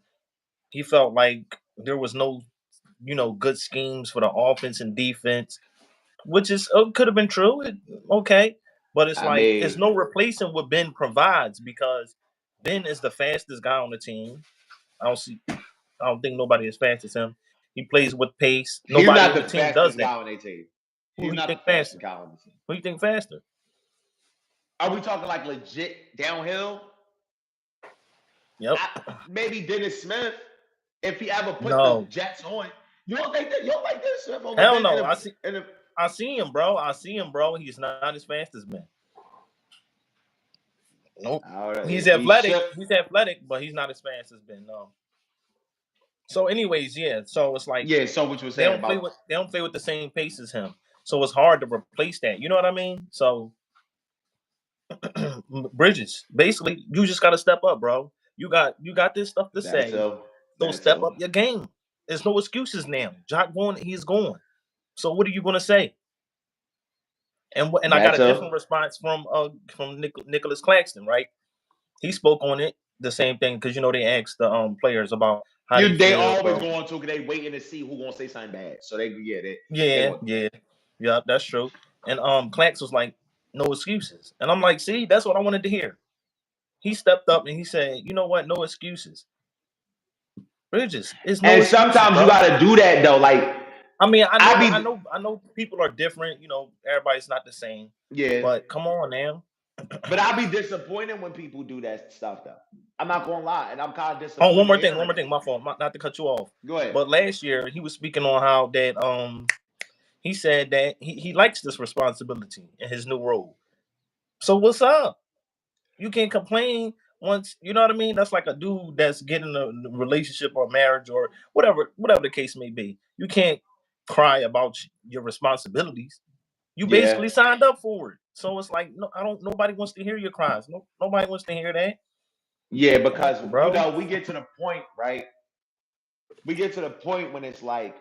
he felt like there was no, good schemes for the offense and defense, which is could have been true. Okay. But it's it's no replacing what Ben provides because Ben is the fastest guy on the team. I don't think nobody as fast as him. He plays with pace. Nobody on the team does that. Guy on team. Who do you think faster? Who do you think faster? Are we talking like legit downhill? Yep. Maybe Dennis Smith, if he ever put the Jets on. You don't think that? You don't like Dennis Smith? Hell no. I see him, bro. He's not as fast as Ben. Nope. He's athletic. He's athletic, but he's not as fast as Ben. No. So, anyways, yeah. So it's like So what you were saying they don't play with the same pace as him. So it's hard to replace that. You know what I mean? So Bridges, basically, you just got to step up, bro. You got this stuff to say. So step up your game. There's no excuses now. Jacque Vaughn, he's gone. So what are you gonna say? And I got a different response from Nicholas Claxton, right? He spoke on it, the same thing, because they asked the players about how they feel, always going to, because they waiting to see who gonna say something bad. So yeah, that's true. And Clax was like, no excuses, and I'm like, see, that's what I wanted to hear. He stepped up and he said, you know what, no excuses. Bridges, it's no excuses, sometimes you gotta do that though. Like, I mean, I know people are different. Everybody's not the same. Yeah. But come on now. But I'll be disappointed when people do that stuff though. I'm not gonna lie, and I'm kind of disappointed. Oh, one more thing. My fault. Not to cut you off. Go ahead. But last year he was speaking on how that he said that he likes this responsibility in his new role. So what's up? You can't complain once, you know what I mean? That's like a dude that's getting a relationship or marriage or whatever the case may be. You can't cry about your responsibilities. You basically signed up for it. So it's like, nobody wants to hear your cries. Nobody wants to hear that. Yeah, because we get to the point, right? We get to the point when it's like,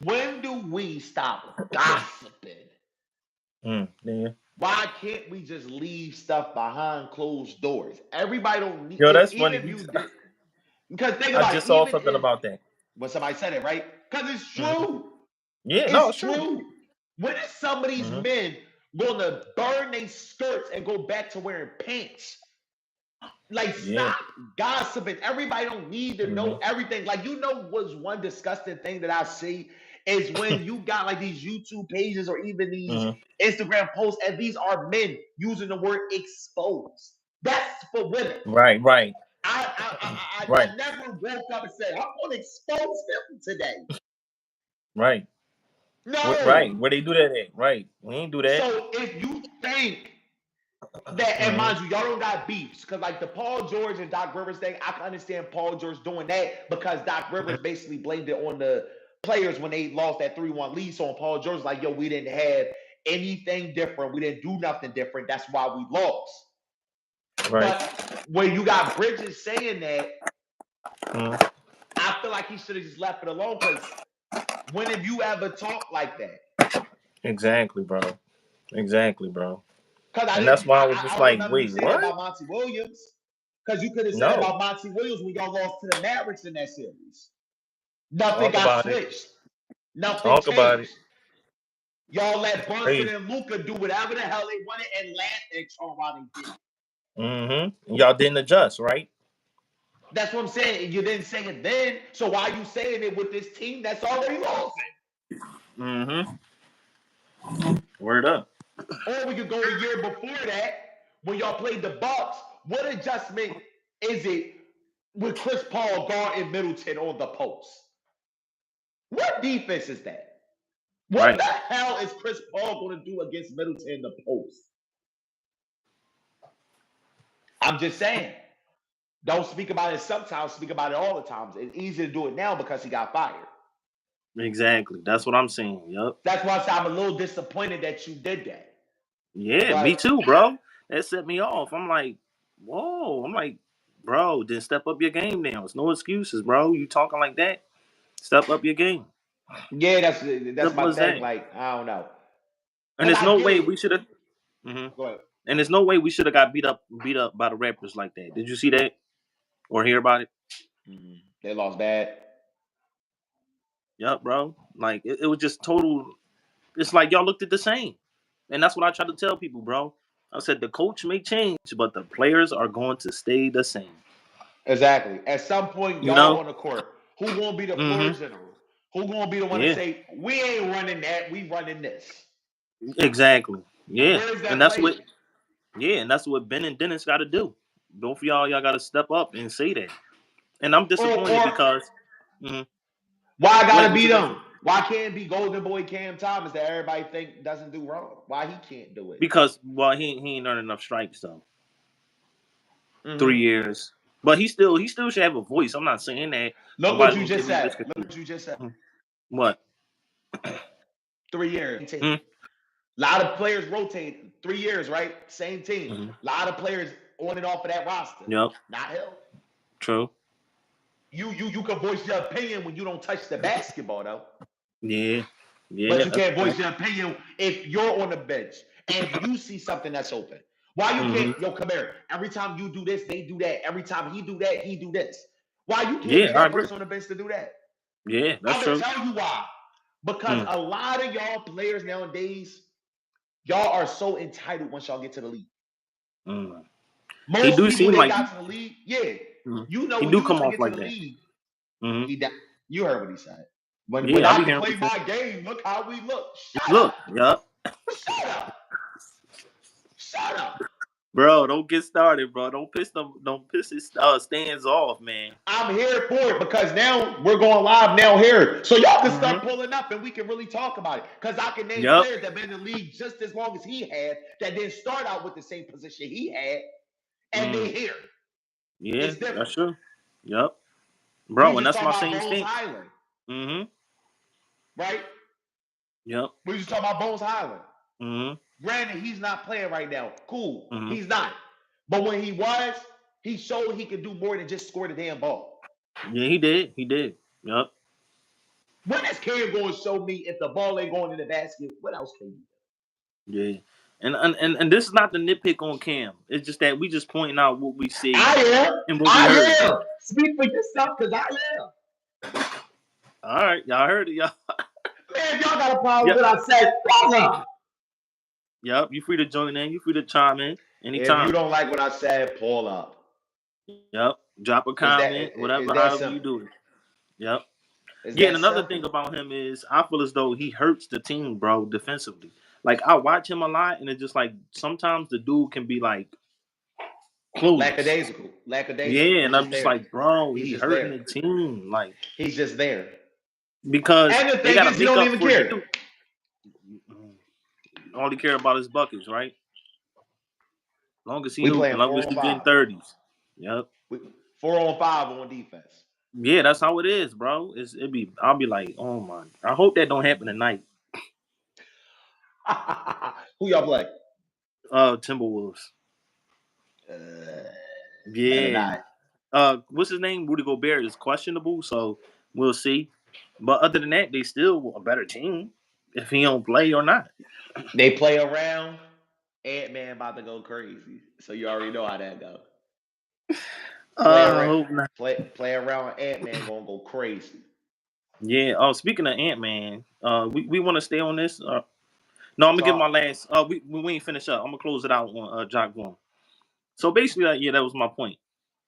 when do we stop gossiping? Yeah. Why can't we just leave stuff behind closed doors? Everybody don't need. Yo, that's funny. Because think about it. I just saw something about that. When somebody said it, right? Because it's true. Mm-hmm. Yeah, it's true. When is some of these men going to burn their skirts and go back to wearing pants? Like, stop gossiping. Everybody don't need to know everything. Like, what's one disgusting thing that I see is when you got like these YouTube pages or even these Instagram posts, and these are men using the word exposed. That's for women. Right. I never woke up and said, I'm going to expose them today. Right. No. Right. Where they do that at? Right. We ain't do that. So if you think that, and mind you, y'all don't got beefs, because like the Paul George and Doc Rivers thing, I can understand Paul George doing that because Doc Rivers basically blamed it on the players when they lost that 3-1 lead. So on Paul George, like, yo, we didn't have anything different. We didn't do nothing different. That's why we lost. Right. But when you got Bridges saying that, I feel like he should have just left it alone, because when have you ever talked like that? Exactly, bro. And that's why I was just like, wait, what? About Monty Williams, because you could have said about Monty Williams when y'all lost to the Mavericks in that series. Nothing got switched. Nothing changed. About it. Y'all let Brunson and Luka do whatever the hell they wanted and laugh at y'all while they did. Y'all didn't adjust, right? That's what I'm saying. You didn't say it then, so why are you saying it with this team that's already losing? Word up. Or we could go a year before that when y'all played the Bucks. What adjustment is it with Chris Paul guarding Middleton on the post? What defense is that? What the hell is Chris Paul going to do against Middleton in the post? I'm just saying. Don't speak about it sometimes, speak about it all the times. It's easy to do it now because he got fired. Exactly. That's what I'm saying. Yep. That's why I'm a little disappointed that you did that. Yeah, me too, bro. That set me off. I'm like, whoa. I'm like, bro, then step up your game now. It's no excuses, bro. You talking like that? Step up your game. Yeah, that's my thing. Like, I don't know. And there's no way we should have. Go ahead. And there's no way we should have got beat up by the Raptors like that. Did you see that or hear about it? They lost bad. Yep, bro. Like it was just total. It's like y'all looked at the same, and that's what I try to tell people, bro. I said the coach may change, but the players are going to stay the same. Exactly. At some point, y'all on the court, who gonna be the floor general? Who gonna be the one to say, we ain't running that, we running this? Exactly. Yeah. And that's what. Yeah, and that's what Ben and Dennis got to do. Both of y'all got to step up and say that. And I'm disappointed because. Why I gotta beat them? Why can't be Golden Boy Cam Thomas that everybody think doesn't do wrong? Why he can't do it? Because he ain't earned enough stripes though. 3 years, but he still should have a voice. I'm not saying that. Look what you just said. Look what you just said. What? 3 years. A lot of players rotate 3 years, right? Same team. A lot of players on and off of that roster. Yep. Not him. True. You can voice your opinion when you don't touch the basketball, though. Yeah. But you can't voice your opinion if you're on the bench and you see something that's open. Why you can't? Yo, come here. Every time you do this, they do that. Every time he do that, he do this. Why you can't be that person on the bench to do that? Yeah, that's true. I'm gonna tell you why. Because a lot of y'all players nowadays, y'all are so entitled once y'all get to the league. Most he do people seem like got to the league. Yeah, you know he when do you come off get like to the that. league, you heard what he said. When I can play my game, look how we look. Shut up. Shut up. Bro, don't get started, bro. Don't piss his stands off, man. I'm here for it because now we're going live now here. So y'all can start pulling up and we can really talk about it. Because I can name players that been in the league just as long as he had that didn't start out with the same position he had and they here. Yeah, that's true. Yep. Bro, and that's my same thing. Right? Yep. We just talking about Bones Highland. Granted, he's not playing right now. Cool. He's not. But when he was, he showed he could do more than just score the damn ball. Yeah, he did. Yep. When is Cam going to show me if the ball ain't going in the basket? What else can you do? Yeah. And this is not the nitpick on Cam. It's just that we just pointing out what we see. I am. And what we heard. Am. Speak for yourself, because I am. All right. Y'all heard it, y'all. Man, y'all got a problem with what I said. Brother. Yep. You free to join in. You free to chime in anytime. If you don't like what I said, pull up. Yep. Drop a comment, whatever, however you do it. Yep. And another thing about him is I feel as though he hurts the team, bro, defensively. Like, I watch him a lot, and it's just like sometimes the dude can be like clueless. Lackadaisical. Yeah, and I'm just like, bro, he's hurting the team. Like, he's just there. Because and the thing is, you don't even care. All he care about his buckets, right? Long as he getting 30s. Yep. 4-on-5 on defense. Yeah, that's how it is, bro. I'll be like, oh my. I hope that don't happen tonight. Who y'all play? Timberwolves. Yeah. What's his name? Rudy Gobert is questionable, so we'll see. But other than that, they still a better team if he don't play or not. They play around. Ant-Man about to go crazy. So you already know how that goes. Play around Ant-Man gonna go crazy. Yeah. Oh, speaking of Ant-Man, we want to stay on this. No, I'm gonna give my last. We ain't finish up. I'm gonna close it out on Jacque Vaughn. So basically, that was my point.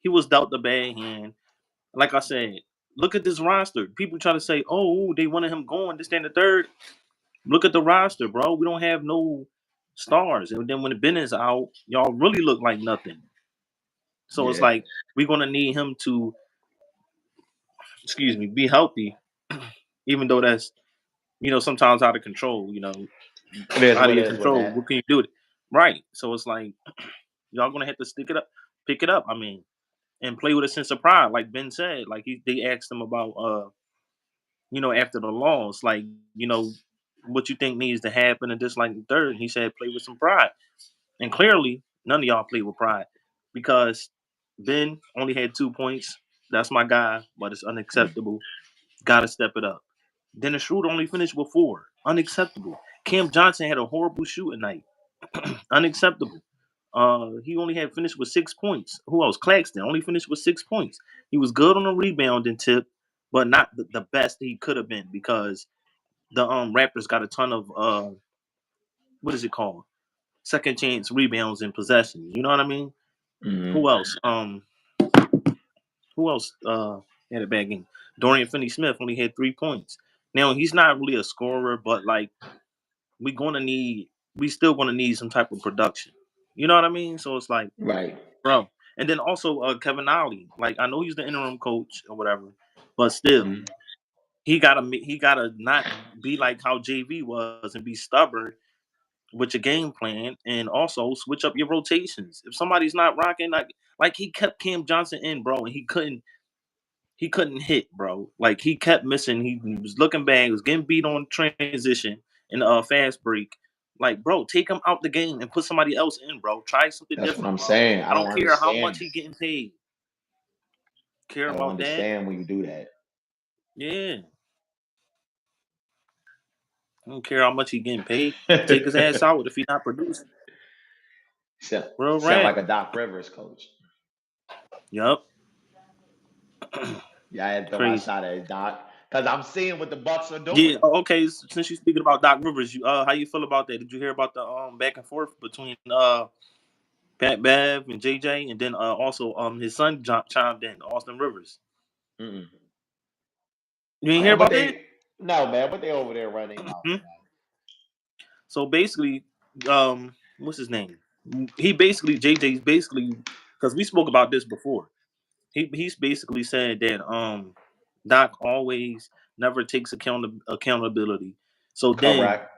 He was dealt the bad hand. Like I said, look at this roster. People try to say, "Oh, they wanted him going this, and the third." Look at the roster, bro. We don't have no stars, and then when the Ben is out, y'all really look like nothing. So it's like we're gonna need him to, be healthy, even though that's sometimes out of control. Out of your control. What can you do with it? Right. So it's like y'all gonna have to pick it up. I mean, and play with a sense of pride, like Ben said. Like they asked him about, after the loss, like what you think needs to happen, and just like the third, he said, play with some pride. And clearly, none of y'all play with pride because Ben only had 2 points. That's my guy, but it's unacceptable. Got to step it up. Dennis Schroeder only finished with 4. Unacceptable. Cam Johnson had a horrible shooting night. Unacceptable. He only had finished with 6 points. Who else? Claxton only finished with 6 points. He was good on the rebound and tip, but not the best he could have been because the Raptors got a ton of what is it called? Second chance rebounds and possessions. You know what I mean? Mm-hmm. Who else? Had a bad game? Dorian Finney-Smith only had 3 points. Now he's not really a scorer, but like we still gonna need some type of production. You know what I mean? So it's like, right, bro. And then also Kevin Ollie. Like I know he's the interim coach or whatever, but still, he gotta not be like how JV was and be stubborn with your game plan, and also switch up your rotations. If somebody's not rocking, like he kept Cam Johnson in, bro, and he couldn't hit, bro. Like he kept missing. He was looking bad. He was getting beat on transition and fast break. Like, bro, take him out the game and put somebody else in, bro. Try something That's what different, I'm bro. saying. I I don't don't care how understand. much he getting paid. Care I don't about that? understand when you do that. Yeah. I don't care how much he getting paid. Take his ass out if he not producing. Real Sound like rap. a Doc Rivers coach. Yup. Yeah, I had to throw my Crazy. shot at it, Doc. Because I'm seeing what the Bucks are Yeah. doing. Okay. Since you're speaking about Doc Rivers, how you feel about that? Did you hear about the back and forth between Pat Bev and JJ, and then also his son chimed in, Austin Rivers? Mm-mm. You ain't hear Man, about that? no, man, but they over there running mouth, Hmm? man. So basically, what's his name? JJ's basically, because we spoke about this before. He's basically said that Doc always never takes accountability. So then, Correct.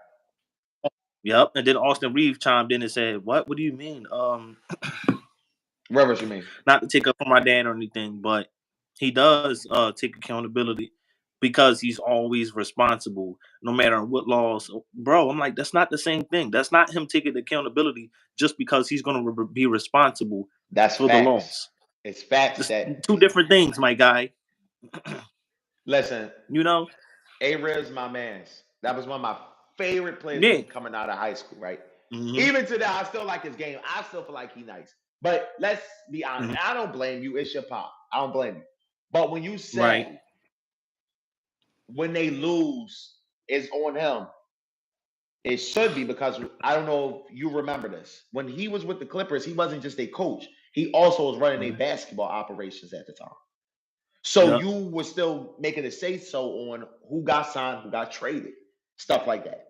yep, and then Austin Reeves chimed in and said, "What? What do you mean? Rivers, you mean? Not to take up for my dad or anything, but he does take accountability because he's always responsible, no matter what laws." Bro, I'm like, that's not the same thing. That's not him taking accountability just because he's going to be responsible That's for the facts. loss. It's facts It's that. two different things, my guy. Listen, You know? A-Rib's my man's. That was one of my favorite players Yeah. coming out of high school, right? Mm-hmm. Even today, I still like his game. I still feel like he's nice. But let's be honest. Mm-hmm. I don't blame you. It's your pop. I don't blame you. But when you say Right. when they lose, it's on him. It should be, because I don't know if you remember this. When he was with the Clippers, he wasn't just a coach. He also was running a basketball operations at the time. So Yep. you were still making a say so on who got signed, who got traded, stuff like that.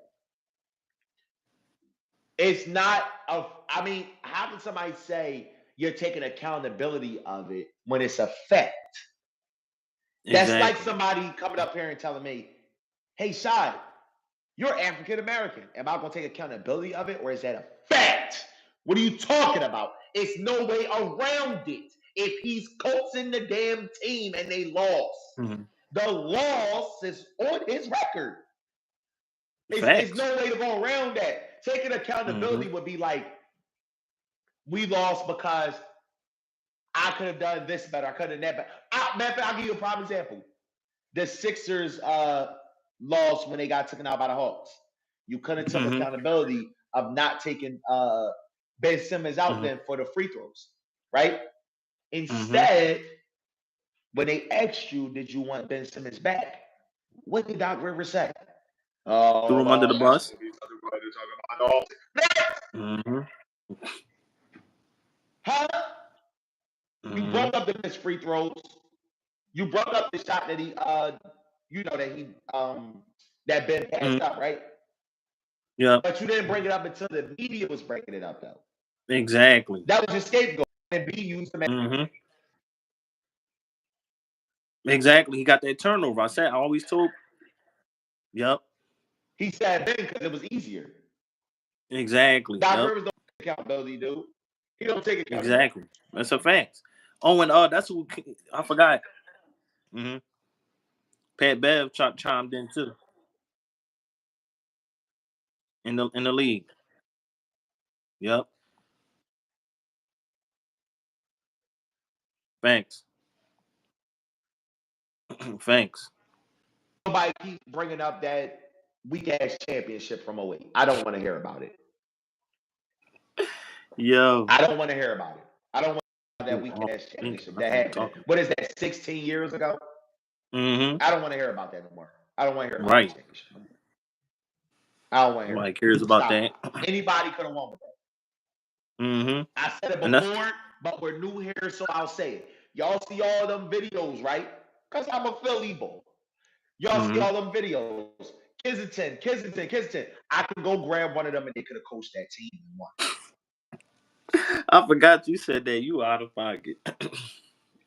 It's not I mean, how can somebody say you're taking accountability of it when it's a fact? That's like Exactly. somebody coming up here and telling me, "Hey, Shad, you're African American. Am I going to take accountability of it, or is that a fact? What are you talking about? It's no way around it. If he's coaching the damn team and they lost, Mm-hmm. the loss is on his record. It's Facts. no way to go around that. Taking accountability would be like, we lost because I could have done this better. I could have done that better. Matter of fact, I'll give you a prime example. The Sixers lost when they got taken out by the Hawks. You couldn't took accountability of not taking Ben Simmons out then for the free throws, right? Instead, when they asked you, did you want Ben Simmons back? What did Doc Rivers say? Oh, threw him under the bus. Huh? You brought up the missed free throws. You brought up the shot that he that Ben passed up, right? Yeah. But you didn't bring it up until the media was breaking it up, though. Exactly. That was your scapegoat, and B used him. Exactly. He got that turnover. I always told. Yep. He said Ben because it was easier. Exactly. Doc Rivers don't take accountability, dude. He don't take accountability. Exactly. That's a fact. Oh, and that's who I forgot. Pat Bev chimed in too. In the league. Yep. Thanks. Thanks. Nobody keep bringing up that weak ass championship from 08. I don't want to hear about it. Yo. I don't want to hear about it. I don't want to hear about that weak ass championship that happened. What is that, 16 years ago? I don't want to hear about that no more. I don't want to hear about that championship no more. I don't want to hear. Nobody cares about that. Anybody could have won with that. I said it before, but we're new here, so I'll say it. Y'all see all them videos, right? Because I'm a Philly bull. Y'all see all them videos. Kensington. I could go grab one of them and they could have coached that team and won. I forgot you said that. You out of pocket.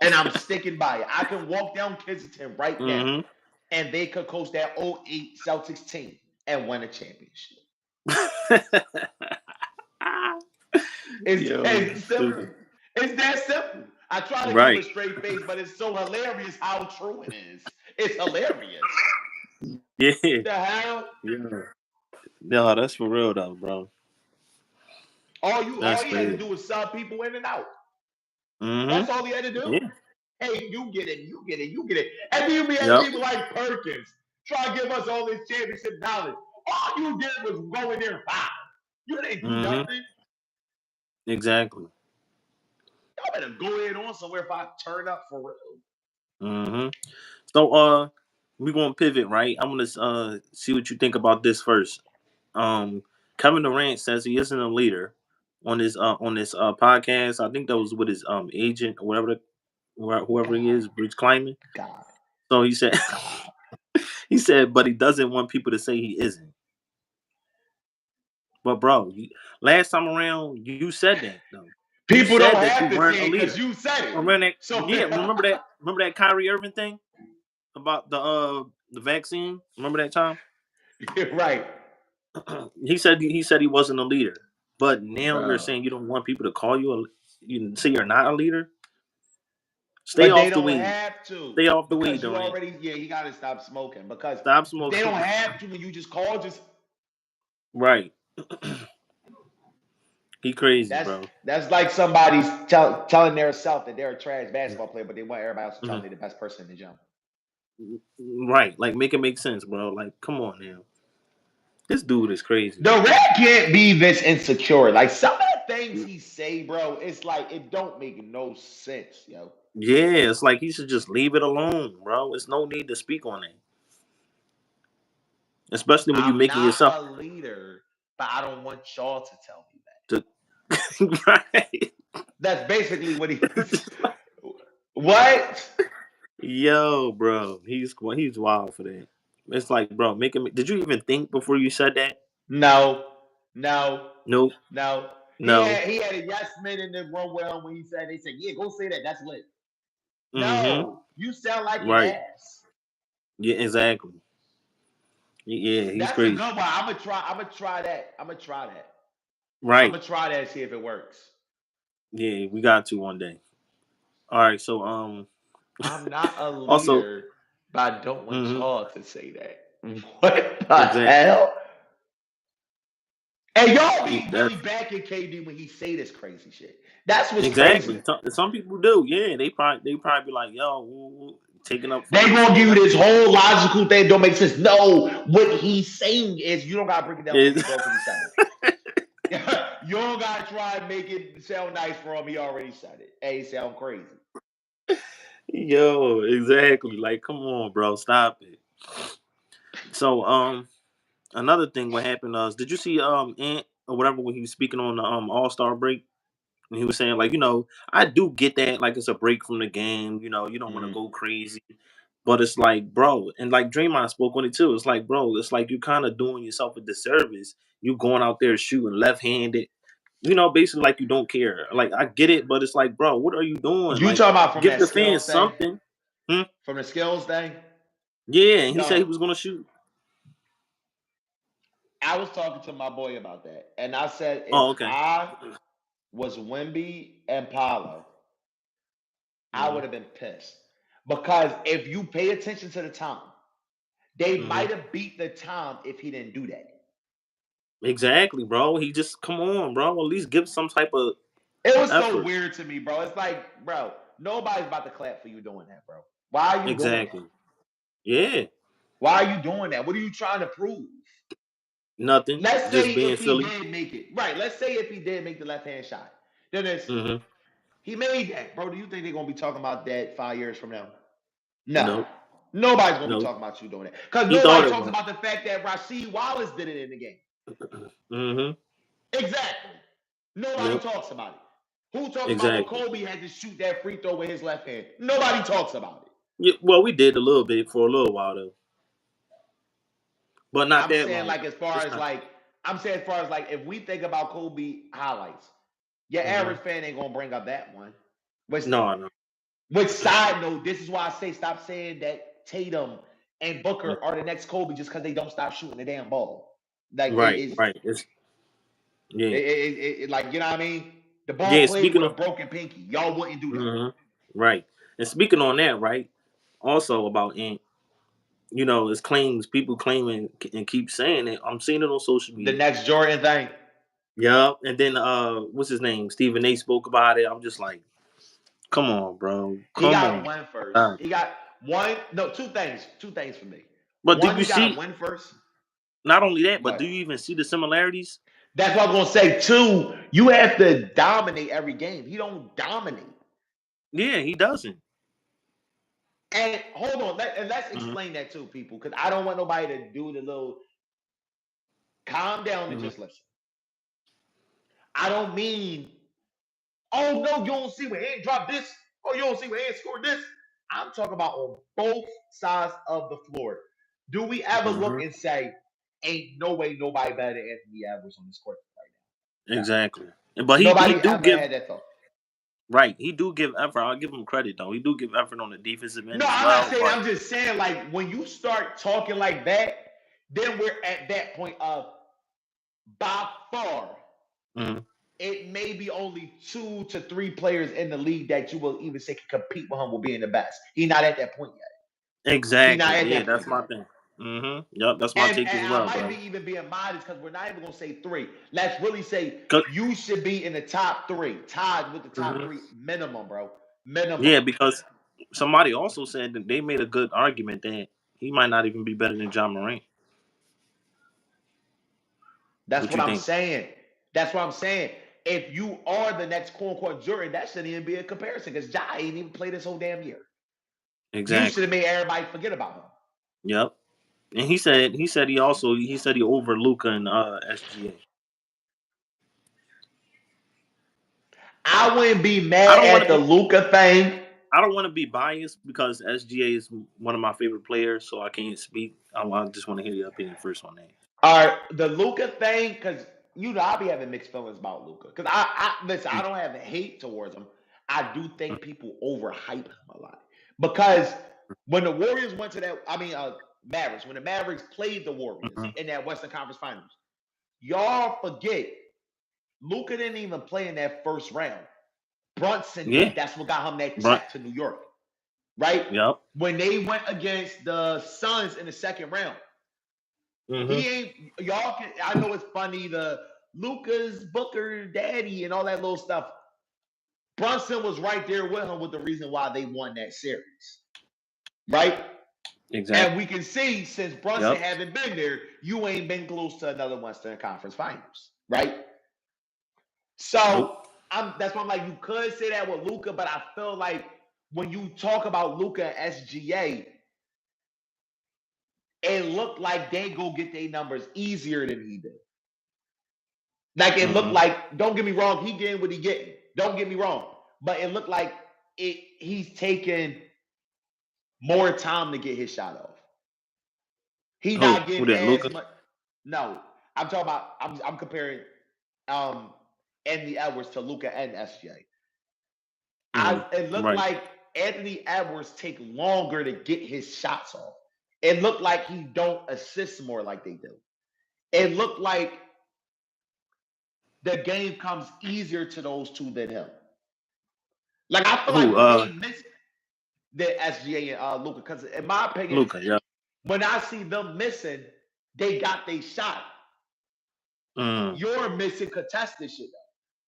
And I'm sticking by it. I can walk down Kensington right now. and they could coach that 08 Celtics team and win a championship. It's simple. It's that simple. I try to keep a straight face, but it's so hilarious how true it is. It's hilarious. Yeah. The hell? Yeah. No, that's for real though, bro. All he had to do was sub people in and out. Mm-hmm. That's all he had to do. Yeah. Hey, you get it. And then you had people like Perkins try to give us all this championship knowledge. All you did was go in there and foul. You didn't do nothing. Exactly. Y'all better go in on somewhere if I turn up for real. Mm-hmm. So we're gonna pivot, right? I'm gonna see what you think about this first. Kevin Durant says he isn't a leader on this podcast. I think that was with his agent or whoever he is, Bruce Kleiman. God. So he said he said, but he doesn't want people to say he isn't. But bro, last time around you said that though. People don't have to say it because you said it. Remember that Kyrie Irving thing about the vaccine? Remember that time? Right. He said he wasn't a leader, but now you're saying you don't want people to call you you say you're not a leader. Stay off the weed. Stay off the weed, Durant. You gotta stop smoking because stop smoking. They don't have to when you just call right. He crazy, bro. That's like somebody's telling their self that they're a trash basketball player, but they want everybody else to tell them they're the best person in the gym. Right, like make it make sense, bro. Like, come on now. This dude is crazy. Durant can't be this insecure. Like some of the things he say, bro, it's like it don't make no sense, yo. Yeah, it's like he should just leave it alone, bro. There's no need to speak on it. Especially when you're making yourself a leader, but I don't want y'all to tell me that. Right. That's basically what he What? Yo, bro, he's wild for that. It's like, bro, did you even think before you said that? No. He had a yes man in the room when he said, they said, yeah, go say that. That's lit. No, you sound like your ass. Yeah, exactly. Yeah, he's crazy. That's a good one. I'm gonna try that. Right. I'm gonna try that and see if it works. Yeah, we got to one day. All right, so I'm not a leader, but I don't want y'all to say that. What the hell? And y'all be really back in KD when he say this crazy shit. That's what's crazy. Some people do. Yeah, they probably be like, yo, taking up. They gonna give you this whole logical thing. Don't make sense. No, what he's saying is you don't gotta break it down. You don't gotta try and make it sound nice for him. He already said it. Hey, it sound crazy. Yo, exactly. Like, come on, bro, stop it. So, another thing, what happened was, did you see Ant or whatever when he was speaking on the All-Star break? And he was saying, like, I do get that, like, it's a break from the game. You don't want to go crazy, but it's like, bro, and like Draymond spoke on it too. It's like, bro, it's like you kind of doing yourself a disservice. You going out there shooting left-handed. Basically like you don't care. Like I get it, but it's like, bro, what are you doing? You talking about from give that the fans something? From the skills thing? Yeah, and he said he was gonna shoot. I was talking to my boy about that, and I said, if I was Wemby and Paolo, I would have been pissed because if you pay attention to the time, they might have beat the time if he didn't do that. Exactly, bro. He just come on, bro. At least give some type of. It was so weird to me, bro. It's like, bro, nobody's about to clap for you doing that, bro. Why are you doing that? Yeah. Why are you doing that? What are you trying to prove? Nothing. Let's say if he did make it. Right. Let's say if he did make the left-hand shot. Then it's he made that, bro. Do you think they're gonna be talking about that 5 years from now? No. Nobody's gonna be talking about you doing that. Because nobody talks about the fact that Rasheed Wallace did it in the game. Exactly. Nobody talks about it. Who talks about when Kobe had to shoot that free throw with his left hand? Nobody talks about it. Yeah, well, we did a little bit for a little while though. But not that long. I'm saying as far as like if we think about Kobe highlights, your average fan ain't gonna bring up that one. No. Which side note, this is why I say stop saying that Tatum and Booker are the next Kobe just because they don't stop shooting the damn ball. Like right. it's Yeah. like, you know what I mean? The ball played with a broken pinky. Y'all wouldn't do that. Right. And speaking on that, right? Also about Ant, it's claims, people claiming and keep saying it. I'm seeing it on social media. The next Jordan thing. Yeah. And then what's his name? Stephen A spoke about it. I'm just like, come on, bro. He got to win first. He got two things. Two things for me. But One, do you he got to win first. Not only that, but do you even see the similarities? That's what I'm gonna say. Two, you have to dominate every game. He don't dominate. Yeah, he doesn't. And hold on, let's explain that too, people, because I don't want nobody to do the little calm down and just listen. I don't mean, oh no, you don't see where Ant dropped this. Oh, you don't see where Ant scored this. I'm talking about on both sides of the floor. Do we ever look and say, ain't no way nobody better than Anthony Edwards on this court right now? Exactly. But nobody he do ever give had that thought. Right. He do give effort. I'll give him credit though. He do give effort on the defensive end. No, as I'm well, not saying. I'm just saying, like, when you start talking like that, then we're at that point of by far. It may be only 2 to 3 players in the league that you will even say can compete with him with being the best. He's not at that point yet. Exactly. Yeah, that's my thing. Yep, that's my take as well. I might be even being modest because we're not even gonna say 3. Let's really say you should be in the top 3, tied with the top 3 minimum, bro. Minimum. Yeah, because somebody also said that they made a good argument that he might not even be better than John Morant. That's what I'm saying. That's what I'm saying. If you are the next quote-unquote Jordan, that shouldn't even be a comparison because Ja ain't even played this whole damn year. Exactly. You should have made everybody forget about him. Yep. And he said he over Luka and SGA. I wouldn't be mad at the Luka thing. I don't want to be biased because SGA is one of my favorite players, so I can't speak. I just want to hear your opinion first on that. All right, the Luka thing, because I'll be having mixed feelings about Luka. Because listen, I don't have hate towards him. I do think people overhype him a lot. Because when the Warriors went to that, Mavericks, when the Mavericks played the Warriors in that Western Conference Finals, y'all forget Luka didn't even play in that first round. Brunson did. That's what got him that check to New York. Right? Yep. When they went against the Suns in the second round, he ain't, y'all can, I know it's funny, the Luka's Booker daddy and all that little stuff. Brunson was right there with him with the reason why they won that series. Right? Exactly. And we can see since Brunson haven't been there, you ain't been close to another Western Conference Finals. Right? So that's why I'm like, you could say that with Luka, but I feel like when you talk about Luka and SGA, it looked like they go get their numbers easier than he did. Like it looked like, don't get me wrong, he getting what he getting. Don't get me wrong. But it looked like he's taking more time to get his shot off. He not getting as much. No, I'm talking about, I'm comparing Anthony Edwards to Luka and SGA. It looked like Anthony Edwards take longer to get his shots off. It looked like he don't assist more like they do. It looked like the game comes easier to those two than him. Like I feel like they miss the SGA and Luka, because in my opinion, when I see them missing, they got their shot. You're missing contested shit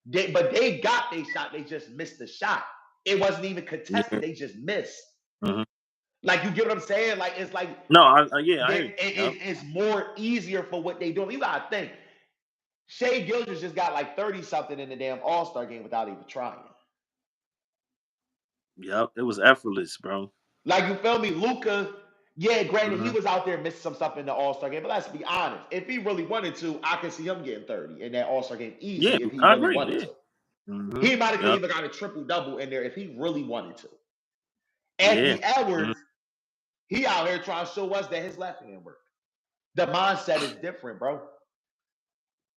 though. But they got their shot, they just missed the shot. It wasn't even contested, they just missed. Like, you get what I'm saying? Like, it's like it's more easier for what they do. You gotta think, Shai Gilgeous just got like 30-something in the damn All-Star game without even trying. Yep, it was effortless, bro. Like, you feel me? Luka, granted, he was out there missing some stuff in the All-Star game, but let's be honest. If he really wanted to, I can see him getting 30 in that All-Star game easy if he really wanted to. He might have even got a triple-double in there if he really wanted to. Anthony Edwards, he out here trying to show us that his left hand work. The mindset is different, bro.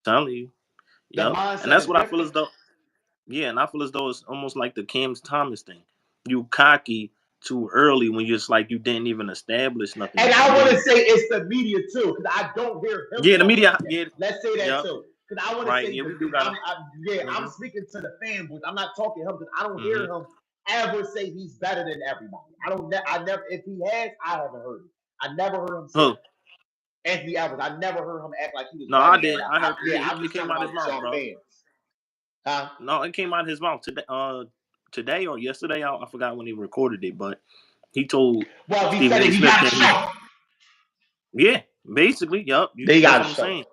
Telling you. Yep. And that's what I feel as though. Yeah, and I feel as though it's almost like the Cam Thomas thing. You cocky, too early when you're just like you didn't even establish nothing. And Yet. I want to say it's the media too, because I don't hear him. Yeah, the media. Yeah, let's say that yep. too, because I want to say Yeah, we do gotta. I'm speaking to the fanboys. I'm not talking to him because I don't Mm-hmm. hear him ever say he's better than everybody. I never. If he has, I haven't heard it. I never heard him say Anthony Edwards. I never heard him act like he was. No, better I than did. I heard. I'm it just came talking out about his mouth, bro. fans. Huh? No, it came out of his mouth today. Today or yesterday. I forgot when he recorded it, but he told. Well, he Stephen said A. he Smith got that show. Yeah, basically, yup. They That's got what I'm show. saying.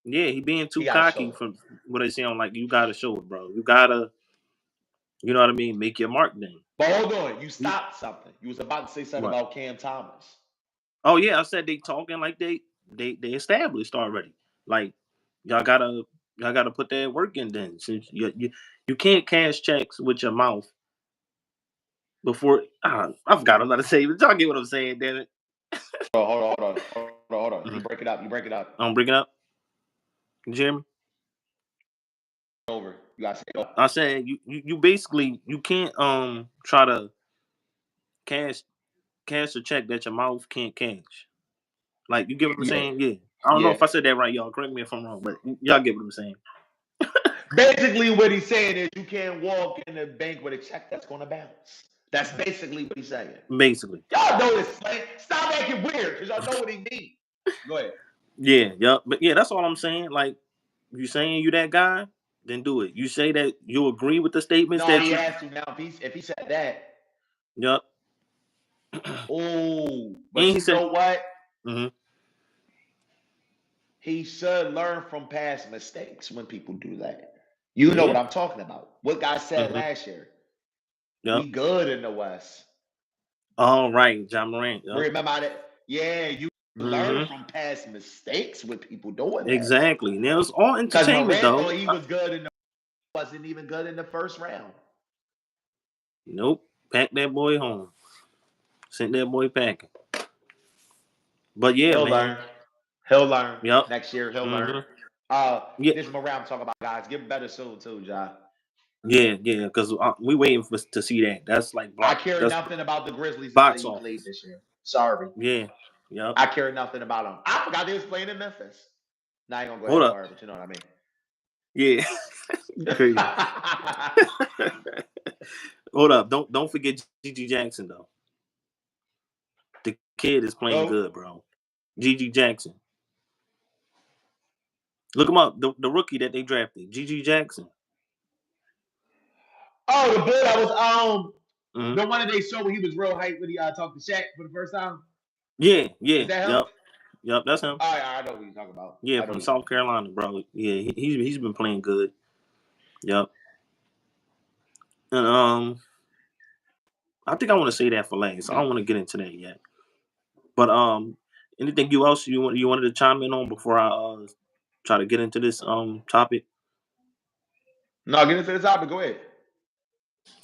Yeah, he being too cocky from what they say on like you gotta show it, bro. You gotta, you know what I mean, make your mark then. But hold on, you stopped something. You was about to say something about Cam Thomas. Oh yeah, I said they talking like they established already. Like y'all gotta put that work in then. Since you can't cash checks with your mouth before I forgot I'm about to say, but y'all get what I'm saying, damn it. Hold on. Mm-hmm. You break it up. I'm breaking up. You hear me? Over. You gotta say it over. I said you basically you can't try to cash a check that your mouth can't cash. Like you get what I'm saying? Yeah. I don't know if I said that right, y'all. Correct me if I'm wrong, but y'all get what I'm saying. Basically, what he's saying is you can't walk in the bank with a check that's gonna bounce. That's basically what he's saying. Basically. Y'all know this, man. Stop acting weird, because y'all know what he means. Go ahead. Yeah. But yeah, that's all I'm saying. Like, you saying you that guy, then do it. You say that you agree with the statements no, that he you has to now. If he said that. Yup. Oh, but and you know what? Mm-hmm. He should learn from past mistakes when people do that. You know what I'm talking about. What guy said last year. Yep. We good in the West. All right, John Morant. Yep. Remember that? Yeah, you learn from past mistakes with people doing that. Exactly. And it was all entertainment, though. Thought he was good and wasn't even good in the first round. Nope. Pack that boy home. Sent that boy packing. But yeah, He'll learn. Yep. Next year, he'll learn. This is Morant I'm talking about, guys. Get better soon, too, John. Yeah, because we waiting to see that. That's like I care nothing about the Grizzlies until he played this year. Sorry. Yeah. Yep. I care nothing about them. I forgot they was playing in Memphis. Now I ain't gonna go that far, but you know what I mean. Yeah. Crazy. Hold up. Don't forget JuJu Jackson though. The kid is playing good, bro. JuJu Jackson. Look him up. The rookie that they drafted, JuJu Jackson. Oh, the boy that was the one that they showed when he was real hyped when he talked to Shaq for the first time. Yeah. Is that him? Yep, that's him. All right, I know what you're talking about. Yeah, from South Carolina, bro. Yeah, he's been playing good. Yep. And I think I want to say that for last. I don't want to get into that yet. But anything else you wanted to chime in on before I try to get into this topic? No, get into the topic. Go ahead.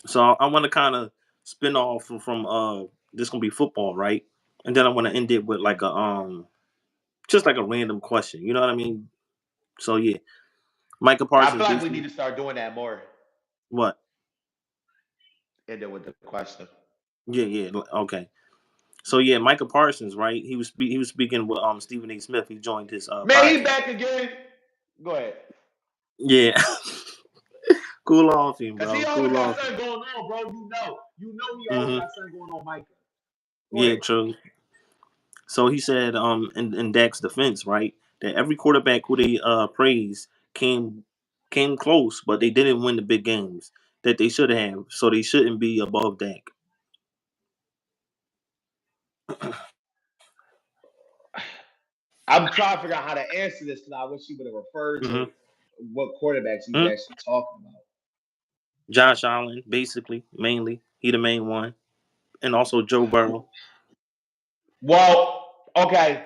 So I want to kind of spin off from this gonna be football, right? And then I want to end it with like a just like a random question. You know what I mean? So yeah, Micah Parsons. I feel like we need to start doing that more. What? End it with the question. Yeah. Okay. So yeah, Micah Parsons, right? He was speaking with Stephen A. Smith. He joined his man, he back again. Go ahead. Yeah. Cool off him, bro. Cause he always got something going on, bro. You know he always got something going on, Micah. Yeah, true. So he said, in Dak's defense, right, that every quarterback who they praised came close, but they didn't win the big games that they should have. So they shouldn't be above Dak. I'm trying to figure out how to answer this because I wish he would have referred to what quarterbacks he's actually talking about. Josh Allen, basically, mainly. He the main one. And also Joe Burrow. Well, okay.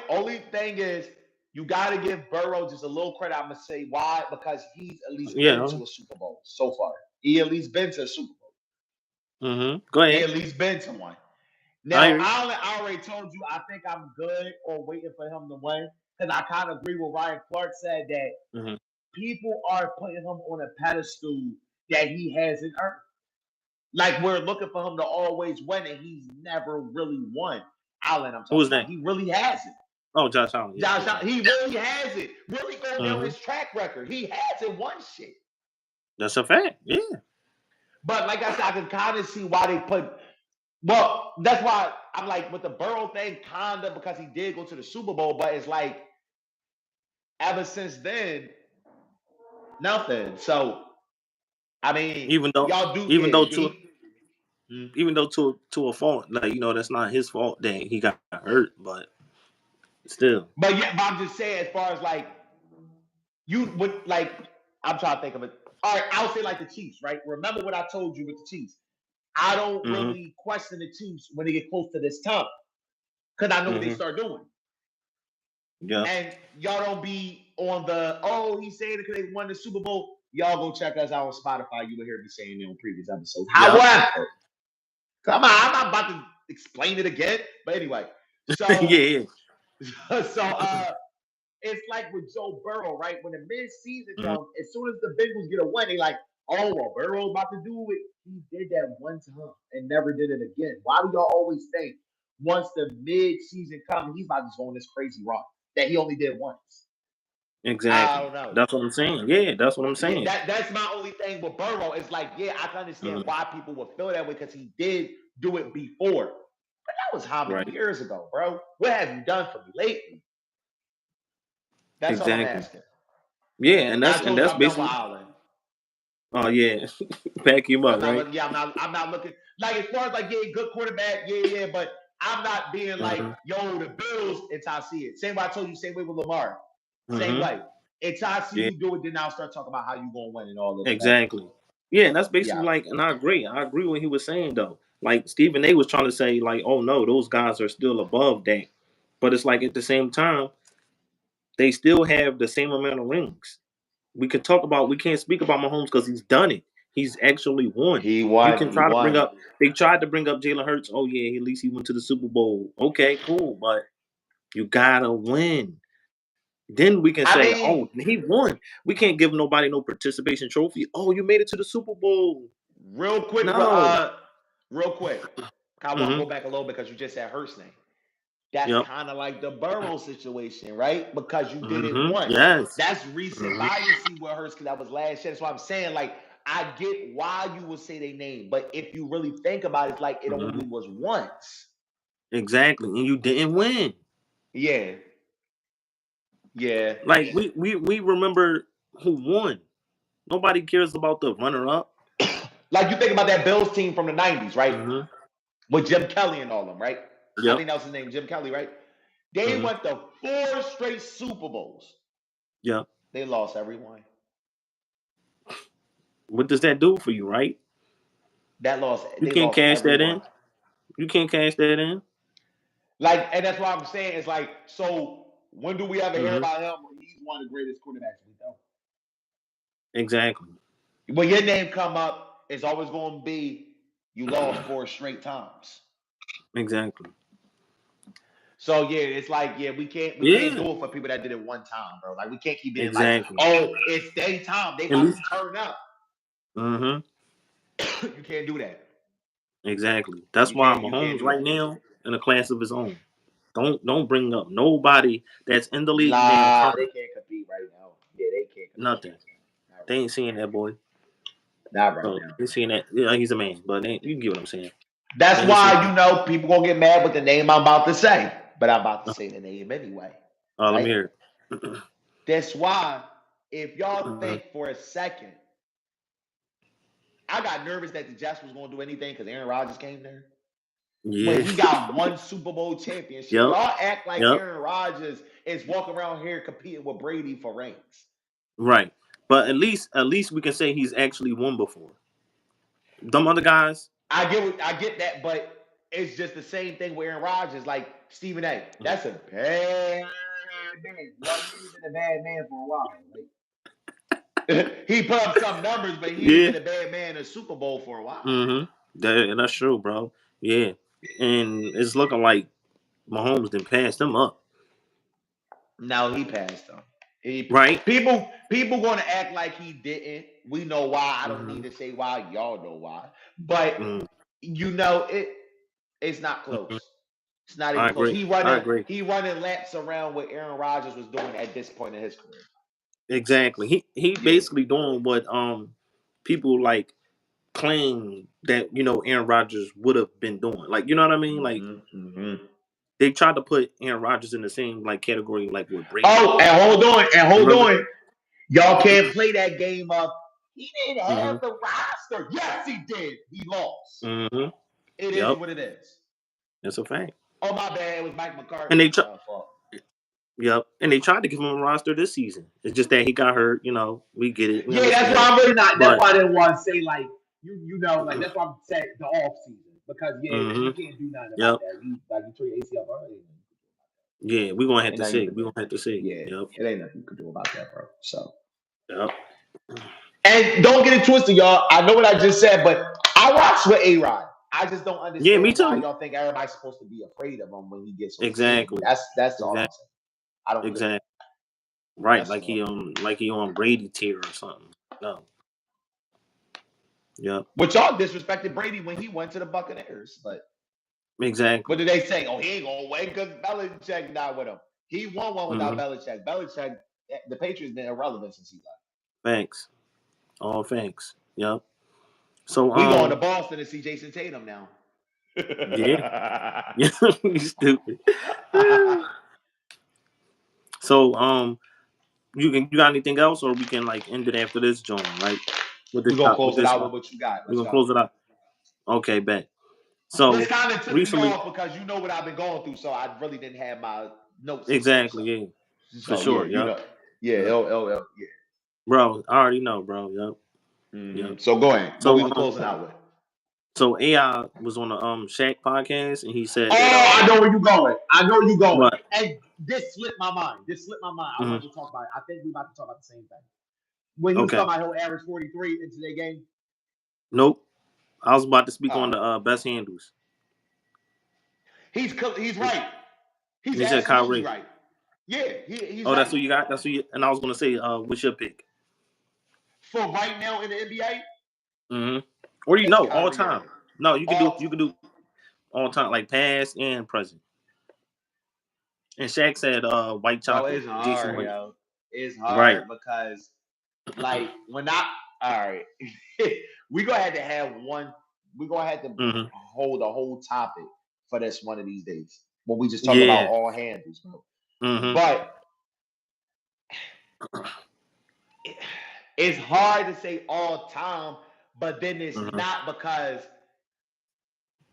Only thing is you got to give Burrow just a little credit. I'm going to say why, because he's at least been to a Super Bowl so far. He at least been to a Super Bowl. Go ahead. He at least been to one. Now, I already told you I think I'm good on waiting for him to win because I kind of agree with Ryan Clark said that people are putting him on a pedestal that he hasn't earned. Like we're looking for him to always win, and he's never really won. Allen, I'm talking Who's about. that? He really hasn't. Oh, Josh Allen. Yeah, Josh Allen, he really hasn't. Really go down his track record. He hasn't won shit. That's a fact. Yeah. But like I said, I can kind of see why they put. Well, that's why I'm like with the Burrow thing, kinda because he did go to the Super Bowl, but it's like ever since then, nothing. So I mean, Even though to a fault, like that's not his fault that he got hurt, but still. But yeah, but I'm just saying, as far as like you would like, I'm trying to think of it. All right, I'll say like the Chiefs, right? Remember what I told you with the Chiefs. I don't really question the Chiefs when they get close to this time because I know what they start doing. Yeah. And y'all don't be on the he's saying it because they won the Super Bowl. Y'all go check us out on Spotify. You will hear me saying it on previous episodes. However, come on, I'm not about to explain it again. But anyway, so yeah. So it's like with Joe Burrow, right? When the mid-season comes, as soon as the Bengals get a win, they like, oh, well, Burrow's about to do it. He did that one time and never did it again. Why do y'all always think once the mid-season comes, he's about to go on this crazy run that he only did once? Exactly. I don't know. That's what I'm saying. Yeah, that's what I'm saying. That's my only thing with Burrow. It's like, yeah, I can understand why people would feel that way because he did do it before. But that was how many years ago, bro? What have you done for me lately? That's all I'm asking. Yeah, and that's basically. Oh yeah, back him up, right? I'm not looking like as far as like good quarterback, but I'm not being like the Bills until I see it. Same way I told you, same way with Lamar, same way. Until I see you do it, then I'll start talking about how you gonna win and all this. Exactly. Yeah, and that's basically like, and I agree with what he was saying though. Like Stephen A was trying to say, like, oh no, those guys are still above that, but it's like at the same time, they still have the same amount of rings. We can't speak about Mahomes because he's done it. He's actually won. He won. You can try to bring up. They tried to bring up Jalen Hurts. Oh yeah, at least he went to the Super Bowl. Okay, cool, but you gotta win. Then we can say, oh, he won. We can't give nobody no participation trophy. Oh, you made it to the Super Bowl. Real quick, I want to go back a little because you just said Hurts name. That's kind of like the Burrow situation, right? Because you did it once. Yes. That's recent legacy with Hurts because that was last year. That's why I'm saying, like, I get why you would say their name, but if you really think about it, it's like it only was once. Exactly, and you didn't win. Yeah. Yeah. Like we remember who won. Nobody cares about the runner-up. Like you think about that Bills team from the 90s, right? With Jim Kelly and all them, right? I think that was his name, Jim Kelly, right? They went to 4 straight Super Bowls. Yeah. They lost every one. What does that do for you, right? That loss. You can't cash that in. You can't cash that in. Like, and that's why I'm saying it's like, so when do we ever hear about him when he's one of the greatest quarterbacks we know? Exactly. When your name come up, it's always going to be you lost 4 straight times. Exactly. So yeah, it's like we can't do it for people that did it one time, bro. Like we can't keep being like, oh, it's their time. They got to turn up. You can't do that. Exactly. That's why Mahomes right now in a class of his own. Don't bring up nobody that's in the league. They can't compete right now. Yeah, they can't compete. Nothing. They ain't seeing that boy. Not right now. They seeing that. Yeah, he's a man, but you can get what I'm saying. That's why people gonna get mad with the name I'm about to say, but I'm about to say the name anyway. Oh, let me hear it. That's why if y'all think for a second, I got nervous that the Jets was gonna do anything because Aaron Rodgers came there. Yeah. When he got 1 Super Bowl championship, y'all act like Aaron Rodgers is walking around here competing with Brady for rings. Right, but at least we can say he's actually won before. Them other guys, I get that, but it's just the same thing with Aaron Rodgers. Like Stephen A, that's a bad man. He's been a bad man for a while. Like, he put up some numbers, but he's been a bad man in a Super Bowl for a while. That's true, bro. Yeah, and it's looking like Mahomes done passed him up. No, he passed him. Right. People going to act like he didn't. We know why. I don't need to say why. Y'all know why. But it's not close. It's not even close. He running laps around what Aaron Rodgers was doing at this point in his career. Exactly. He basically doing what people like claim that Aaron Rodgers would have been doing. Like, you know what I mean? Like they tried to put Aaron Rodgers in the same like category like with Brady. Oh, and hold on. Y'all can't play that game of he didn't have the roster. Yes, he did. He lost. It is what it is. That's a fact. Oh, my bad. It was Mike McCarthy. And they and they tried to give him a roster this season. It's just that he got hurt. We get it. That's why I'm really not. That's why I didn't want to say like like that's why I'm saying the off season because you can't do nothing about that. You tore your ACL early. Yeah, we're gonna have to see. We're gonna have to see. Yeah, it ain't nothing you can do about that, bro. So. Yep. And don't get it twisted, y'all. I know what I just said, but I watched with A-Rod. I just don't understand me too. why y'all think everybody's supposed to be afraid of him when he gets exactly. That's all I'm saying. I don't exactly. Right, like he on Brady tier or something. No. Yep. But y'all disrespected Brady when he went to the Buccaneers, but exactly. What did they say? Oh, he ain't gonna win because Belichick not with him. He won one without Belichick. Belichick, the Patriots been irrelevant since he left. Thanks. All thanks. Yep. So we going to Boston to see Jason Tatum now. Yeah. You stupid. So you got anything else, or we can like end it after this, John? Like we're gonna close it out with what you got. We're gonna close it out. Okay, bet. So this kind of took me off because you know what I've been going through, so I really didn't have my notes. Exactly, yeah. For sure, yeah. Bro, I already know, bro. Yep. Yep. So go ahead. So we can close it out with. So AI was on the Shaq podcast, and he said, I know where you going. What? And this slipped my mind. I wanted to talk about it. I think we about to talk about the same thing. When he was talking about he'll average 43 in today's game. Nope. I was about to speak on the best handles. He's right. He said Kyrie. Right. Yeah, he's right. That's what you got. And I was gonna say, what's your pick for right now in the NBA? Or all time. No, you can do all time, like past and present. And Shaq said, white chocolate. It's hard, yo. It's hard because, like, all right, we're gonna have to have one. We're gonna have to hold a whole topic for this one of these days when we just talk about all handles, bro. But it's hard to say all time, but then it's not because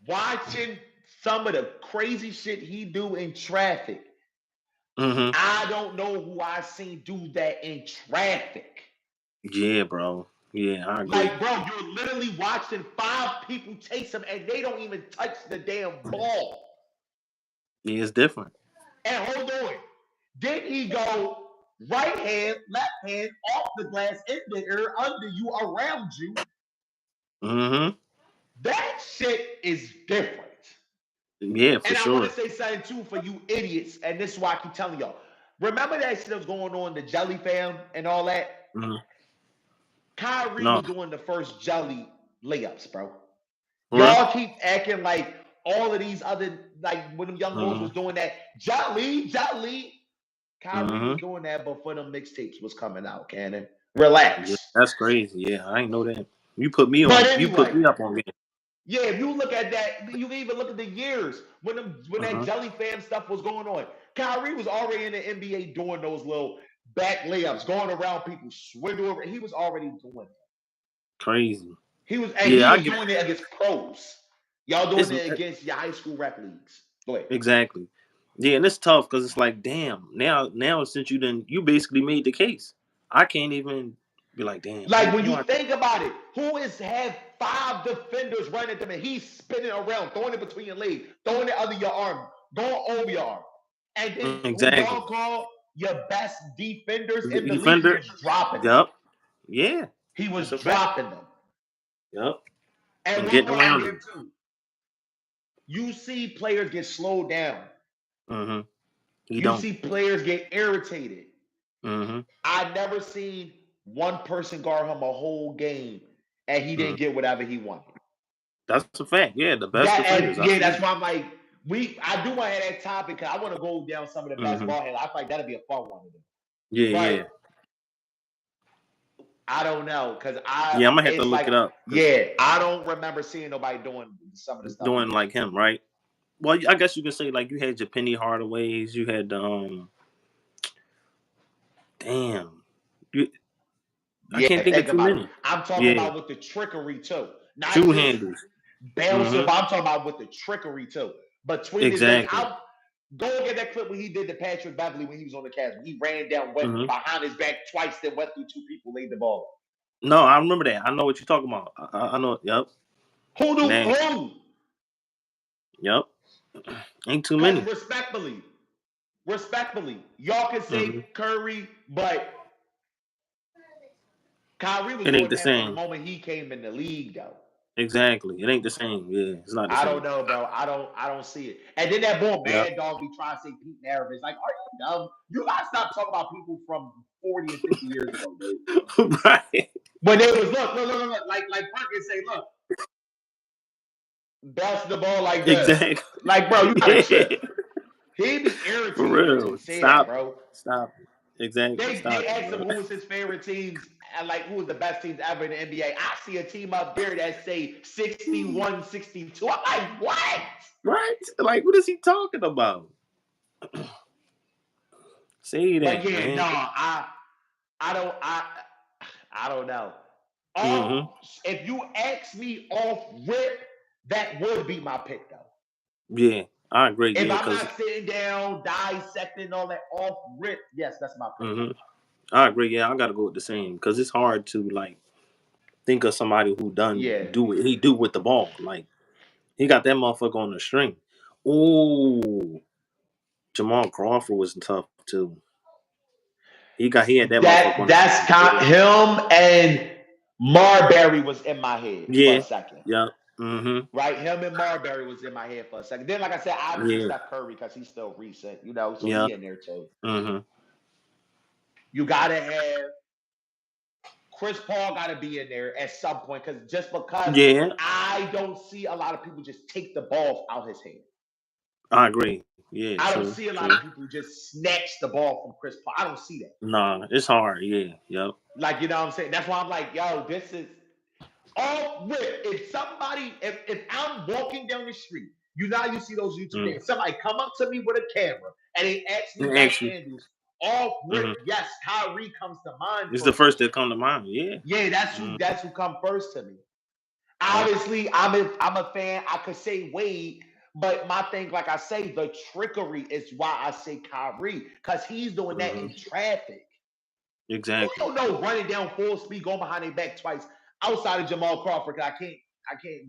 watching some of the crazy shit he do in traffic. I don't know who I seen do that in traffic. Yeah, bro. Yeah, I agree. Like, bro, you're literally watching 5 people chase him and they don't even touch the damn ball. Yeah, it's different. And hold on. Did he go right hand, left hand, off the glass, in the air, under you, around you? That shit is different. Yeah, for sure. And I want to say something too for you idiots, and this is why I keep telling y'all. Remember that shit that was going on, the Jelly Fam and all that? Kyrie was doing the first Jelly layups, bro. Y'all keep acting like all of these other, like when them young boys was doing that, Jelly. Kyrie was doing that before them mixtapes was coming out, Cannon. Relax. Yeah, that's crazy. Yeah, I ain't know that. You put me on. You put me up on game. Yeah, if you look at that, you can even look at the years when that Jelly Fam stuff was going on. Kyrie was already in the NBA doing those little back layups, going around people, swindle. He was already doing it. Crazy. He was doing it against pros. Y'all doing it against your high school rec leagues. Go ahead. Exactly. Yeah, and it's tough because it's like, damn. Now since you basically made the case, I can't even be like, damn. Like when you think about it, who have 5 defenders running at them and he's spinning around, throwing it between your legs, throwing it under your arm, going over your arm, and then who y'all call your best defenders in the league, was dropping them. Yeah. He was dropping them. Yep. And getting around him too. You see players get slowed down. You see players get irritated. Mm-hmm. I never seen one person guard him a whole game and he didn't get whatever he wanted. That's a fact. Yeah, the best defenders. That's why I'm like, I do want to have that topic because I want to go down some of the best ball handlers. I feel like that'd be a fun one of them. Yeah. I don't know because I'm gonna have to look it up. Yeah, I don't remember seeing nobody doing some of the stuff. Doing like him, right? Well, I guess you could say like you had your Penny Hardaways, you had the I can't think of too many. I'm talking about with the trickery too. Not two handles. Bouncing, but I'm talking about with the trickery too. Between exactly. Go and get that clip when he did the Patrick Beverly when he was on the Cavs. He ran down, went behind his back twice, then went through two people, laid the ball. No, I remember that. I know what you're talking about. I know. Yep. Who? Yep. Ain't too many. Respectfully, y'all can say Curry, but Kyrie was doing that from the moment he came in the league, though. Exactly. It ain't the same. Yeah, it's not the same. I don't know, bro. I don't see it. And then that boy Mad Dog be trying to say Pete Maravich. Like, are you dumb? You gotta stop talking about people from 40 and 50 years ago, dude. Right. When they was look. Like Perkins say, look. Bouncing the ball like this. Exactly. Like, bro, you gotta shit. He be irritated. For real. Stop, bro. Stop. Exactly. They asked him who was his favorite teams and like who was the best teams ever in the NBA. I see a team up there that say 61, 62. I'm like, what? Right? Like, what is he talking about? Say that. But yeah, man. no, I don't know. If you ask me off rip, that would be my pick though. Yeah. I agree. If I'm not sitting down, dissecting all that off rip, yes, that's my pick. I agree. Yeah, I gotta go with the same because it's hard to like think of somebody who do what he do with the ball. Like he got that motherfucker on the string. Ooh, Jamal Crawford was tough too. He had that motherfucker. That's him and Marbury was in my head for a second. Yeah. Right, him and Marbury was in my head for a second. Then, like I said, obviously Steph Curry because he's still recent, so he in there too. You gotta have Chris Paul gotta be in there at some point because I don't see a lot of people just take the ball out his hand. I agree. Yeah, I don't see a lot of people just snatch the ball from Chris Paul. I don't see that. Nah, it's hard. Yeah, yep. Like you know what I'm saying. That's why I'm like, yo, this is. If I'm walking down the street, you see those YouTube videos. Somebody come up to me with a camera and they ask me back handles. Yes, Kyrie comes to mind. It's the first that come to mind. Yeah. Yeah, that's who come first to me. Obviously, I'm a fan. I could say Wade, but my thing, like I say, the trickery is why I say Kyrie because he's doing that in traffic. Exactly. You don't know running down full speed, going behind their back twice. Outside of Jamal Crawford, I can't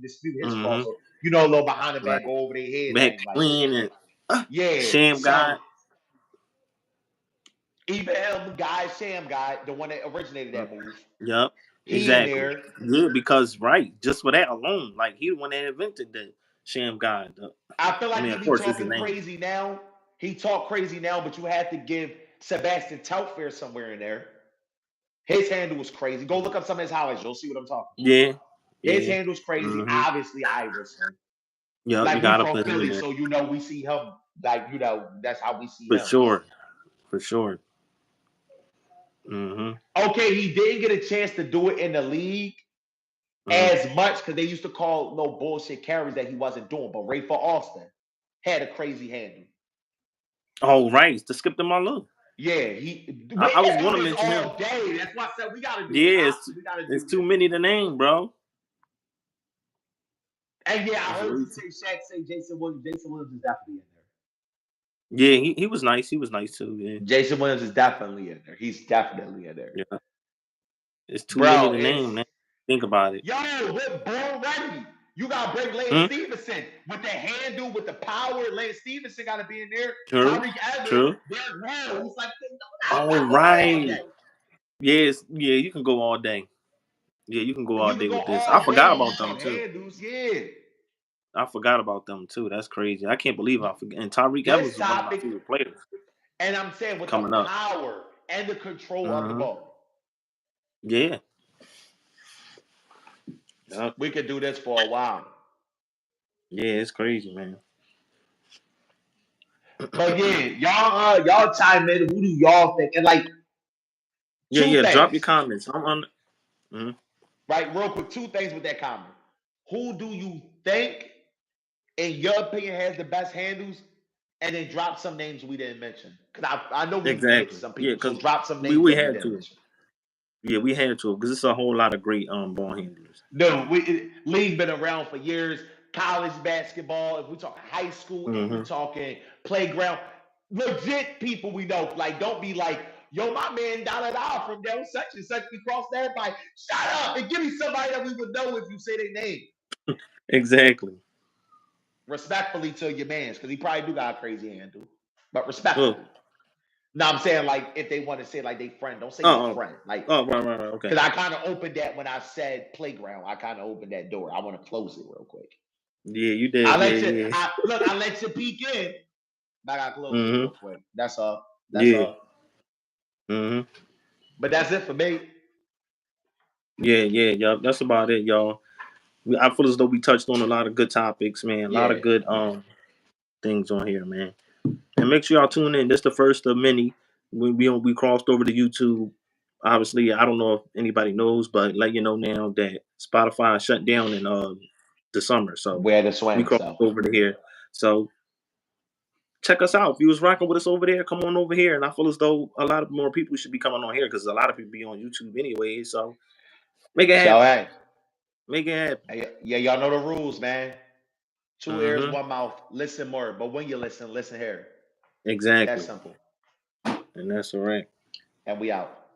dispute his fault. So, a little behind the back, go over their head. Back clean and Sham guy. Even him, Sham guy, the one that originated that move. Yep. Exactly. Yeah, because just for that alone, like he the one that invented the Sham guy. I feel like he be talking crazy now. He talk crazy now, but you have to give Sebastian Telfair somewhere in there. His handle was crazy. Go look up some of his highlights. You'll see what I'm talking about. His handle was crazy. Obviously, Iverson. Yeah, like you gotta put Philly, him. So we see him. Like that's how we see him. For sure. Okay, he didn't get a chance to do it in the league as much because they used to call no bullshit carries that he wasn't doing. But Rafer Alston had a crazy handle. Oh right, to skip them all up. Yeah, I was going to mention him. Day. That's why I said we gotta do. Yeah, it's too many to name, bro. And I heard you say Shaq say Jason Williams. Jason Williams is definitely in there. Yeah, he was nice. He was nice too. Yeah. Jason Williams is definitely in there. He's definitely in there. Yeah. It's too many to name, man. Think about it. Yo, we're born ready. You gotta bring Lance Stevenson with the handle, with the power. Lance Stevenson gotta be in there. True. It's like, all right. Yes, you can go all day. Yeah, you can go all day with this. I forgot about them too. Handles, I forgot about them too. That's crazy. I can't believe I forgot. And Tyreek Evans was one of my favorite players. And I'm saying with the power, and the control of the ball. Yeah. We could do this for a while. Yeah, it's crazy, man. But yeah, y'all chime in. Who do y'all think? And like, Yeah. things. Drop your comments. I'm on. Right, real quick, 2 things with that comment. Who do you think, in your opinion, has the best handles? And then drop some names we didn't mention. Because I know we mixed some people. So drop some names we that had we didn't to. mention. Yeah, we had to because it's a whole lot of great ball handlers. No, league been around for years. College basketball, if we talk high school, if we talking playground, legit people we know. Like, don't be like, yo, my man da from down such and such. We crossed that by. Shut up and give me somebody that we would know if you say their name. Exactly. Respectfully to your mans, because he probably do got a crazy handle. But respectfully. No, I'm saying, like, if they want to say like they friend, don't say your friend. Like, right, okay. Because I kind of opened that when I said playground. I kind of opened that door. I want to close it real quick. Yeah, you did. I let you peek in. But I got to close it real quick. That's all. All. But that's it for me. Yeah. That's about it, y'all. I feel as though we touched on a lot of good topics, man. A lot of good things on here, man. And make sure y'all tune in. This is the first of many. We crossed over to YouTube. Obviously, I don't know if anybody knows, but let you know now that Spotify shut down in the summer. So we crossed over to here. So check us out. If you was rocking with us over there, come on over here. And I feel as though a lot of more people should be coming on here because a lot of people be on YouTube anyway. So make it happen. Make it happen. Yeah, y'all know the rules, man. 2 ears, 1 mouth. Listen more. But when you listen here. Exactly. That's simple. And that's all right. And we out.